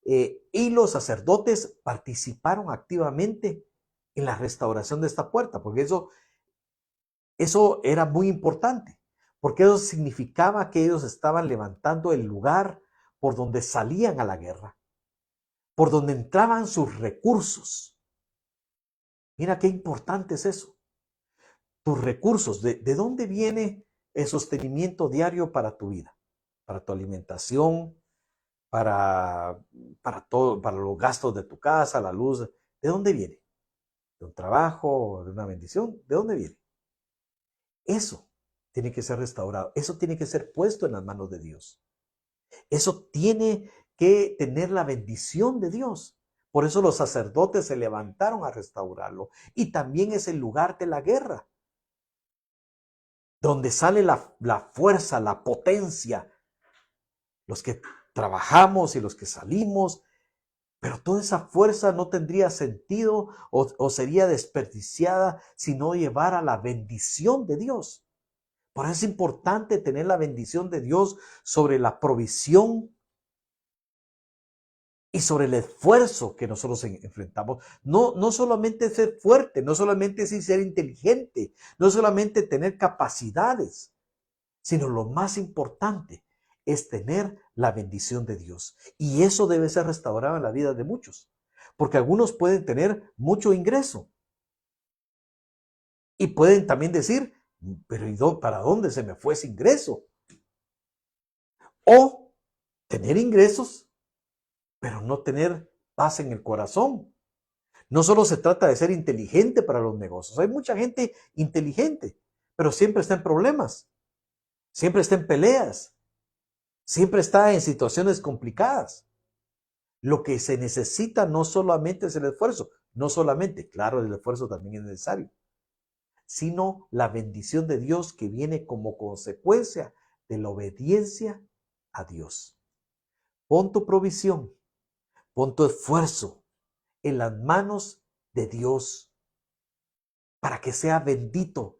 Y los sacerdotes participaron activamente en la restauración de esta puerta, porque eso era muy importante, porque eso significaba que ellos estaban levantando el lugar por donde salían a la guerra, por donde entraban sus recursos. Mira qué importante es eso. Tus recursos, ¿de dónde viene el sostenimiento diario para tu vida? Para tu alimentación, para, todo, para los gastos de tu casa, la luz. ¿De dónde viene? ¿De un trabajo, de una bendición? ¿De dónde viene? Eso tiene que ser restaurado. Eso tiene que ser puesto en las manos de Dios. Eso tiene que tener la bendición de Dios. Por eso los sacerdotes se levantaron a restaurarlo. Y también es el lugar de la guerra, donde sale la fuerza, la potencia. Los que trabajamos y los que salimos, pero toda esa fuerza no tendría sentido o sería desperdiciada si no llevara la bendición de Dios. Por eso es importante tener la bendición de Dios sobre la provisión y sobre el esfuerzo que nosotros enfrentamos. No solamente ser fuerte, no solamente ser inteligente, no solamente tener capacidades, sino lo más importante es tener la bendición de Dios. Y eso debe ser restaurado en la vida de muchos, porque algunos pueden tener mucho ingreso y pueden también decir, pero ¿para dónde se me fue ese ingreso? O tener ingresos, pero no tener paz en el corazón. No solo se trata de ser inteligente para los negocios. Hay mucha gente inteligente, pero siempre está en problemas, siempre está en peleas, siempre está en situaciones complicadas. Lo que se necesita no solamente es el esfuerzo, no solamente, claro, el esfuerzo también es necesario, sino la bendición de Dios que viene como consecuencia de la obediencia a Dios. Pon tu provisión, pon tu esfuerzo en las manos de Dios para que sea bendito,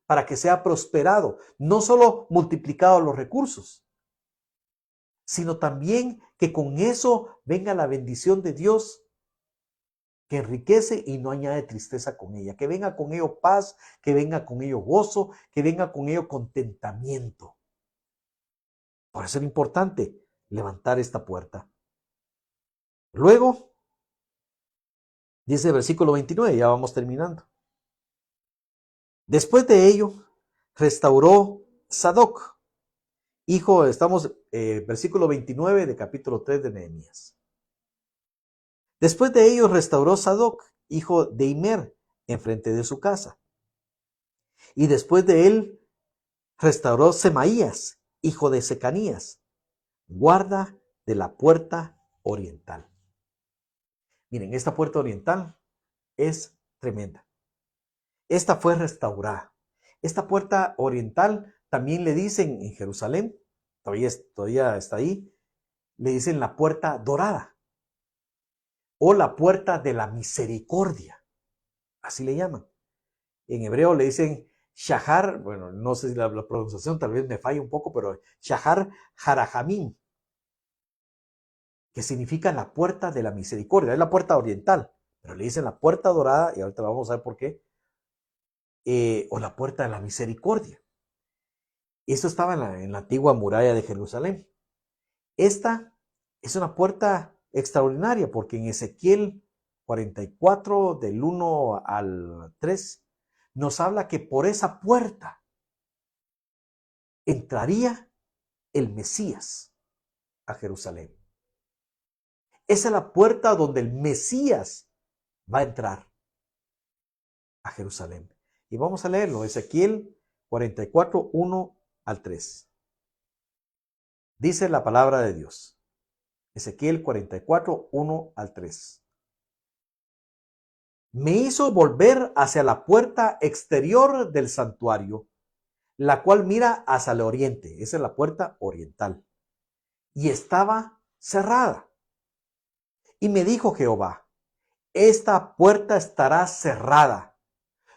para que sea prosperado, no solo multiplicado los recursos, sino también que con eso venga la bendición de Dios que enriquece y no añade tristeza con ella, que venga con ello paz, que venga con ello gozo, que venga con ello contentamiento. Por eso es importante levantar esta puerta. Luego, dice el versículo 29, ya vamos terminando. Después de ello, restauró Sadoc, estamos versículo 29 de capítulo 3 de Nehemías. Después de ello restauró Sadoc, hijo de Imer, enfrente de su casa. Y después de él restauró Semaías, hijo de Secanías, guarda de la puerta oriental. Miren, esta puerta oriental es tremenda. Esta fue restaurada. Esta puerta oriental también le dicen en Jerusalén, todavía está ahí, le dicen la puerta dorada o la puerta de la misericordia. Así le llaman. En hebreo le dicen Shahar, bueno, no sé si la pronunciación tal vez me falla un poco, pero Shahar Harajamim, que significa la puerta de la misericordia. Es la puerta oriental, pero le dicen la puerta dorada, y ahorita vamos a ver por qué, o la puerta de la misericordia. Esto estaba en la antigua muralla de Jerusalén. Esta es una puerta extraordinaria porque en Ezequiel 44, del 1 al 3, nos habla que por esa puerta entraría el Mesías a Jerusalén. Esa es la puerta donde el Mesías va a entrar a Jerusalén. Y vamos a leerlo, Ezequiel 44, 1 al 3. Dice la palabra de Dios. Ezequiel 44, 1 al 3. Me hizo volver hacia la puerta exterior del santuario, la cual mira hacia el oriente. Esa es la puerta oriental. Y estaba cerrada. Y me dijo Jehová, esta puerta estará cerrada,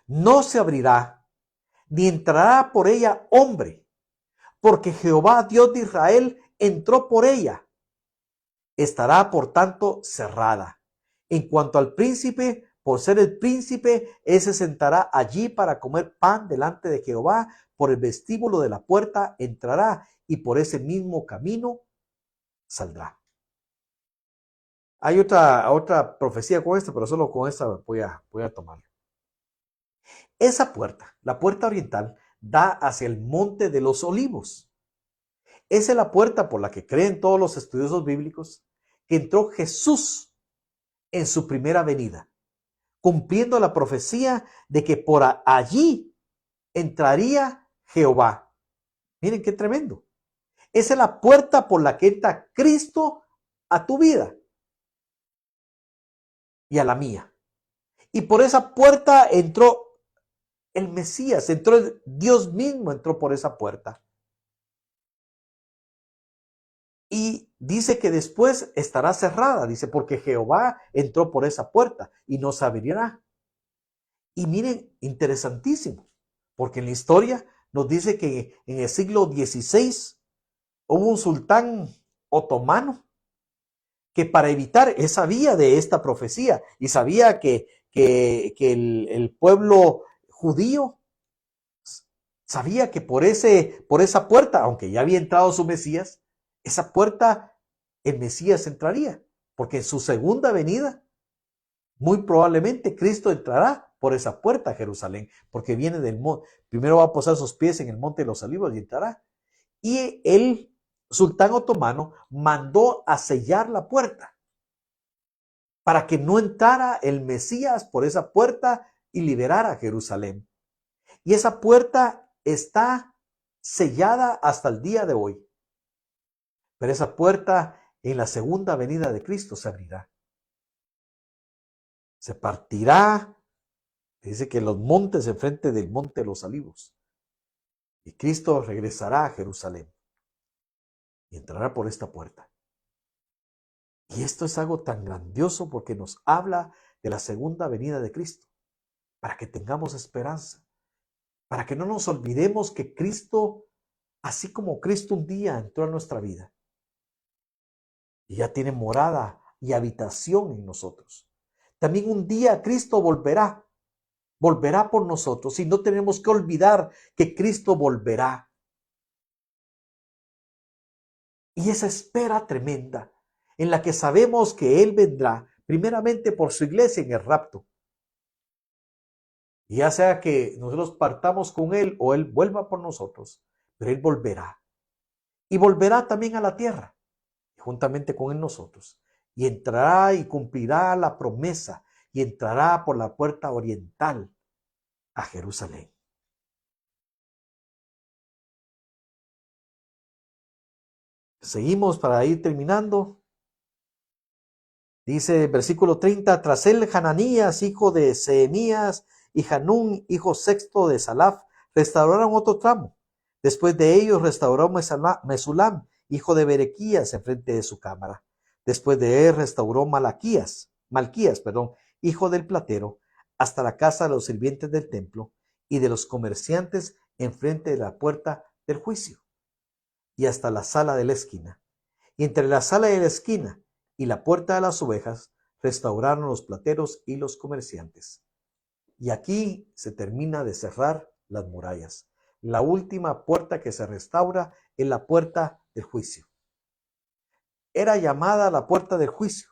no se abrirá, ni entrará por ella hombre, porque Jehová, Dios de Israel, entró por ella. Estará, por tanto, cerrada. En cuanto al príncipe, por ser el príncipe, él se sentará allí para comer pan delante de Jehová. Por el vestíbulo de la puerta entrará y por ese mismo camino saldrá. Hay otra profecía con esta, pero solo con esta voy a tomarlo. Esa puerta, la puerta oriental, da hacia el monte de los olivos. Esa es la puerta por la que creen todos los estudiosos bíblicos que entró Jesús en su primera venida, cumpliendo la profecía de que por allí entraría Jehová. Miren qué tremendo. Esa es la puerta por la que entra Cristo a tu vida y a la mía. Y por esa puerta entró el Mesías, Dios mismo entró por esa puerta. Y dice que después estará cerrada, dice, porque Jehová entró por esa puerta y no se abrirá. Y miren, interesantísimo, porque en la historia nos dice que en el siglo XVI hubo un sultán otomano que para evitar, él sabía de esta profecía y sabía que el pueblo judío sabía que por esa puerta, aunque ya había entrado su Mesías, esa puerta el Mesías entraría, porque en su segunda venida, muy probablemente Cristo entrará por esa puerta a Jerusalén, porque viene del monte, primero va a posar sus pies en el monte de los olivos y entrará. Y el sultán otomano mandó a sellar la puerta para que no entrara el Mesías por esa puerta y liberara a Jerusalén. Y esa puerta está sellada hasta el día de hoy. Pero esa puerta en la segunda venida de Cristo se abrirá. Se partirá, dice que los montes enfrente del monte de los olivos. Y Cristo regresará a Jerusalén y entrará por esta puerta. Y esto es algo tan grandioso porque nos habla de la segunda venida de Cristo, para que tengamos esperanza, para que no nos olvidemos que Cristo, así como Cristo un día entró a nuestra vida, y ya tiene morada y habitación en nosotros. También un día Cristo volverá por nosotros y no tenemos que olvidar que Cristo volverá. Y esa espera tremenda en la que sabemos que Él vendrá primeramente por su iglesia en el rapto. Y ya sea que nosotros partamos con Él o Él vuelva por nosotros, pero Él volverá. Y volverá también a la tierra, juntamente con Él nosotros. Y entrará y cumplirá la promesa y entrará por la puerta oriental a Jerusalén. Seguimos para ir terminando. Dice el versículo 30, tras él Hananías, hijo de Sehemías, y Hanún, hijo sexto de Salaf, restauraron otro tramo. Después de ellos restauró Mesulam, hijo de Berequías, enfrente de su cámara. Después de él restauró Malquías, hijo del platero, hasta la casa de los sirvientes del templo y de los comerciantes enfrente de la puerta del juicio, y hasta la sala de la esquina. Y entre la sala de la esquina y la puerta de las ovejas restauraron los plateros y los comerciantes. Y aquí se termina de cerrar las murallas. La última puerta que se restaura es la puerta del juicio. Era llamada la puerta del juicio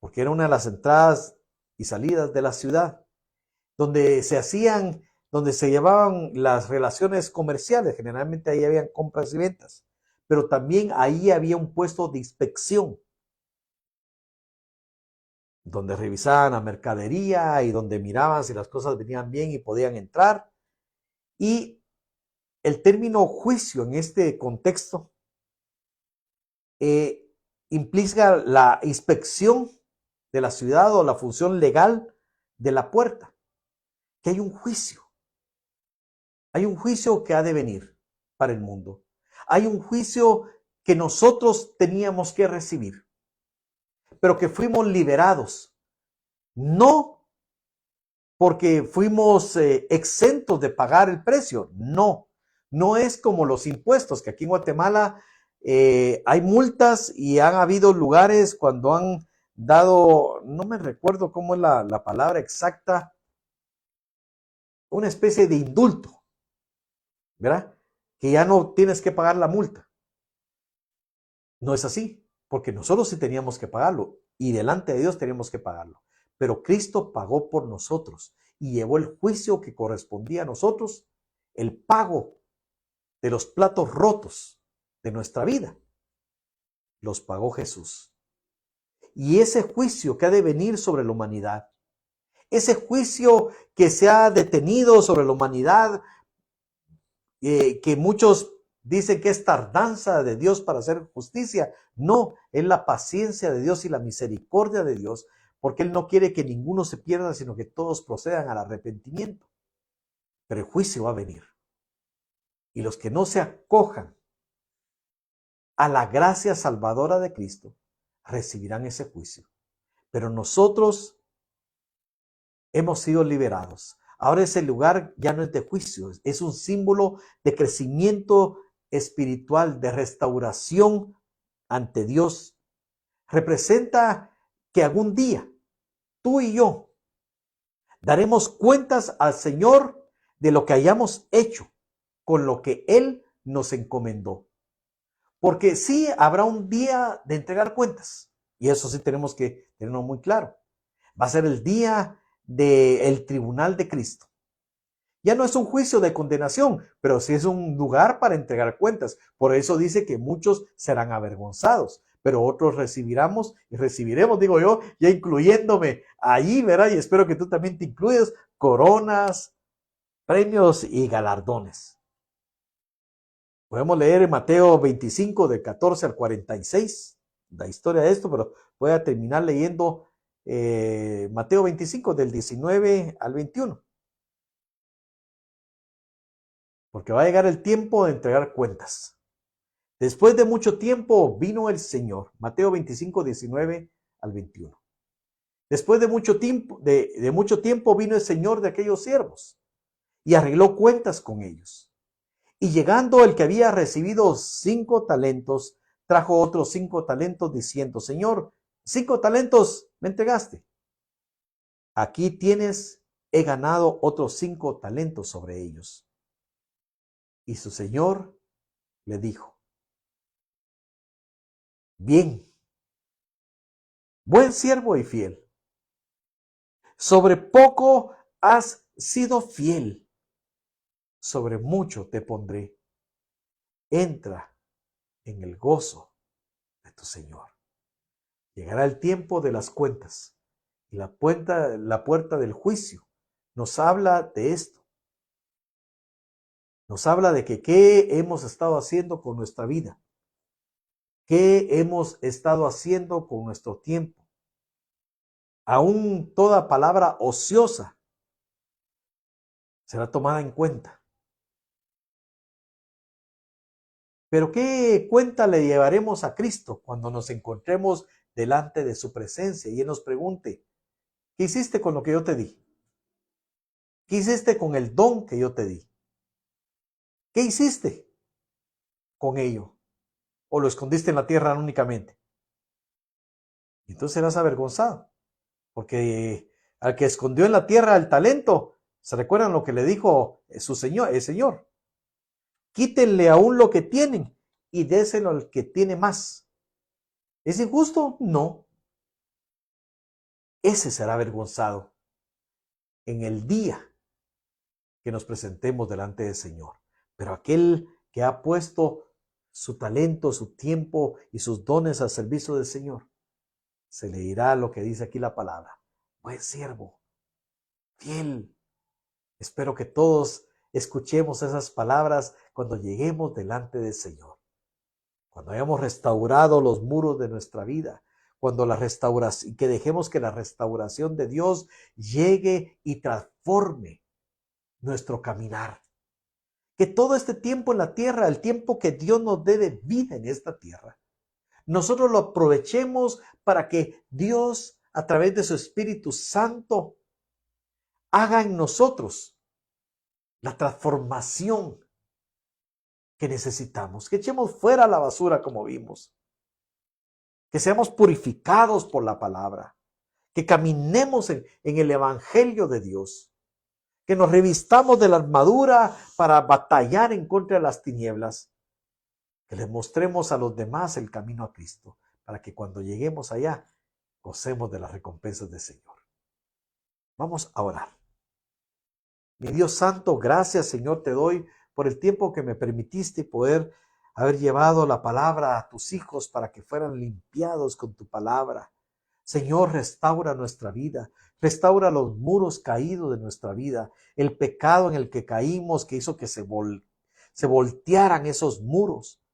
porque era una de las entradas y salidas de la ciudad, donde se llevaban las relaciones comerciales. Generalmente ahí habían compras y ventas, pero también ahí había un puesto de inspección, donde revisaban la mercadería y donde miraban si las cosas venían bien y podían entrar. Y el término juicio en este contexto implica la inspección de la ciudad o la función legal de la puerta, que hay un juicio. Hay un juicio que ha de venir para el mundo. Hay un juicio que nosotros teníamos que recibir, pero que fuimos liberados, no porque fuimos exentos de pagar el precio, no es como los impuestos, que aquí en Guatemala hay multas y han habido lugares cuando han dado, no me recuerdo cómo es la palabra exacta, una especie de indulto, ¿verdad? Que ya no tienes que pagar la multa. No es así, porque nosotros sí teníamos que pagarlo y delante de Dios teníamos que pagarlo. Pero Cristo pagó por nosotros y llevó el juicio que correspondía a nosotros, el pago de los platos rotos de nuestra vida. Los pagó Jesús. Y ese juicio que ha de venir sobre la humanidad, ese juicio que se ha detenido sobre la humanidad, que muchos dicen que es tardanza de Dios para hacer justicia. No, es la paciencia de Dios y la misericordia de Dios, porque Él no quiere que ninguno se pierda, sino que todos procedan al arrepentimiento. Pero el juicio va a venir. Y los que no se acojan a la gracia salvadora de Cristo, recibirán ese juicio. Pero nosotros hemos sido liberados. Ahora ese lugar ya no es de juicio, es un símbolo de crecimiento espiritual, de restauración ante Dios. Representa que algún día tú y yo daremos cuentas al Señor de lo que hayamos hecho con lo que Él nos encomendó. Porque sí habrá un día de entregar cuentas, y eso sí tenemos que tenerlo muy claro. Va a ser el día del tribunal de Cristo. Ya no es un juicio de condenación, pero sí es un lugar para entregar cuentas. Por eso dice que muchos serán avergonzados, pero otros recibiremos, digo yo, ya incluyéndome allí, ¿verdad? Y espero que tú también te incluyas, coronas, premios y galardones. Podemos leer en Mateo 25, del 14 al 46, la historia de esto, pero voy a terminar leyendo Mateo 25, del 19 al 21. Porque va a llegar el tiempo de entregar cuentas. Después de mucho tiempo vino el Señor. Mateo 25, 19 al 21. Después de mucho tiempo vino el Señor de aquellos siervos y arregló cuentas con ellos. Y llegando el que había recibido 5 talentos, trajo otros 5 talentos diciendo: Señor, 5 talentos me entregaste. Aquí tienes, he ganado otros 5 talentos sobre ellos. Y su Señor le dijo: Bien, buen siervo y fiel. Sobre poco has sido fiel, sobre mucho te pondré. Entra en el gozo de tu Señor. Llegará el tiempo de las cuentas y la puerta del juicio nos habla de esto. Nos habla de que qué hemos estado haciendo con nuestra vida, qué hemos estado haciendo con nuestro tiempo. Aún toda palabra ociosa será tomada en cuenta. Pero ¿qué cuenta le llevaremos a Cristo cuando nos encontremos delante de su presencia y Él nos pregunte: ¿qué hiciste con lo que yo te di? ¿Qué hiciste con el don que yo te di? ¿Qué hiciste con ello? ¿O lo escondiste en la tierra únicamente? Y entonces serás avergonzado, porque al que escondió en la tierra el talento, ¿se recuerdan lo que le dijo su señor, el Señor? Quítenle aún lo que tienen y déselo al que tiene más. ¿Es injusto? No. Ese será avergonzado en el día que nos presentemos delante del Señor. Pero aquel que ha puesto su talento, su tiempo y sus dones al servicio del Señor, se le dirá lo que dice aquí la palabra: buen siervo, fiel. Espero que todos escuchemos esas palabras cuando lleguemos delante del Señor. Cuando hayamos restaurado los muros de nuestra vida, cuando y que dejemos que la restauración de Dios llegue y transforme nuestro caminar. Que todo este tiempo en la tierra, el tiempo que Dios nos dé de vida en esta tierra, nosotros lo aprovechemos para que Dios, a través de su Espíritu Santo, haga en nosotros la transformación que necesitamos. Que echemos fuera la basura, como vimos. Que seamos purificados por la palabra. Que caminemos en el Evangelio de Dios. Que nos revistamos de la armadura para batallar en contra de las tinieblas. Que les mostremos a los demás el camino a Cristo, para que cuando lleguemos allá, gocemos de las recompensas del Señor. Vamos a orar. Mi Dios santo, gracias, Señor, te doy por el tiempo que me permitiste poder haber llevado la palabra a tus hijos para que fueran limpiados con tu palabra. Señor, restaura nuestra vida, restaura los muros caídos de nuestra vida, el pecado en el que caímos que hizo que se voltearan esos muros.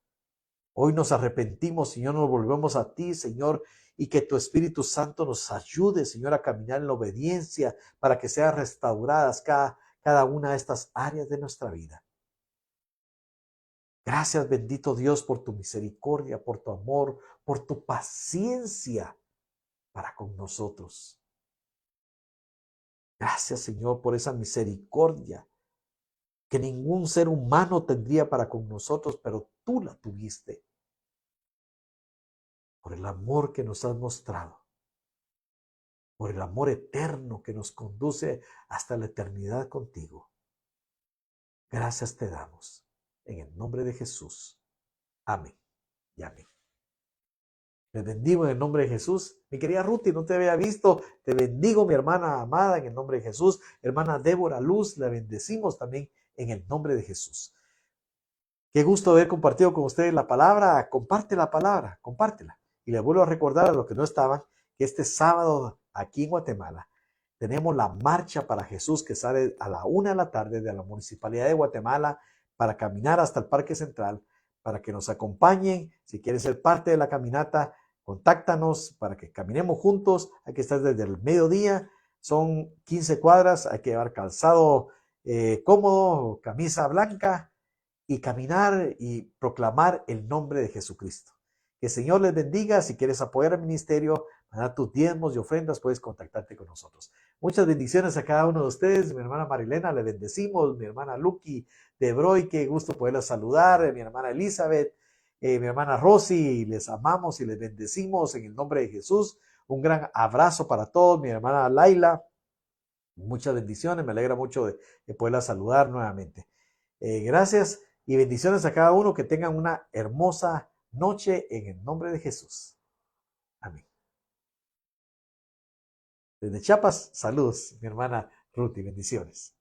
Hoy nos arrepentimos, Señor, nos volvemos a ti, Señor, y que tu Espíritu Santo nos ayude, Señor, a caminar en la obediencia para que sean restauradas cada una de estas áreas de nuestra vida. Gracias, bendito Dios, por tu misericordia, por tu amor, por tu paciencia para con nosotros. Gracias, Señor, por esa misericordia que ningún ser humano tendría para con nosotros, pero tú la tuviste. Por el amor que nos has mostrado, por el amor eterno que nos conduce hasta la eternidad contigo. Gracias te damos, en el nombre de Jesús. Amén y amén. Les bendigo en el nombre de Jesús. Mi querida Ruti, no te había visto. Te bendigo, mi hermana amada, en el nombre de Jesús. Hermana Débora Luz, la bendecimos también en el nombre de Jesús. Qué gusto haber compartido con ustedes la palabra. Comparte la palabra, compártela. Y les vuelvo a recordar a los que no estaban que este sábado aquí en Guatemala tenemos la marcha para Jesús que sale a la 1 de la tarde de la Municipalidad de Guatemala para caminar hasta el Parque Central, para que nos acompañen. Si quieres ser parte de la caminata, contáctanos para que caminemos juntos. Hay que estar desde el mediodía. Son 15 cuadras. Hay que llevar calzado cómodo, camisa blanca y caminar y proclamar el nombre de Jesucristo. Que el Señor les bendiga. Si quieres apoyar al ministerio, mandar tus diezmos y ofrendas, puedes contactarte con nosotros. Muchas bendiciones a cada uno de ustedes. Mi hermana Marilena, le bendecimos. Mi hermana Lucky de Broy, qué gusto poderla saludar. Mi hermana Elizabeth, mi hermana Rosy, les amamos y les bendecimos en el nombre de Jesús. Un gran abrazo para todos. Mi hermana Laila, muchas bendiciones. Me alegra mucho de poderla saludar nuevamente. Gracias y bendiciones a cada uno. Que tengan una hermosa noche en el nombre de Jesús. Amén. Desde Chiapas, saludos, mi hermana Ruth, y bendiciones.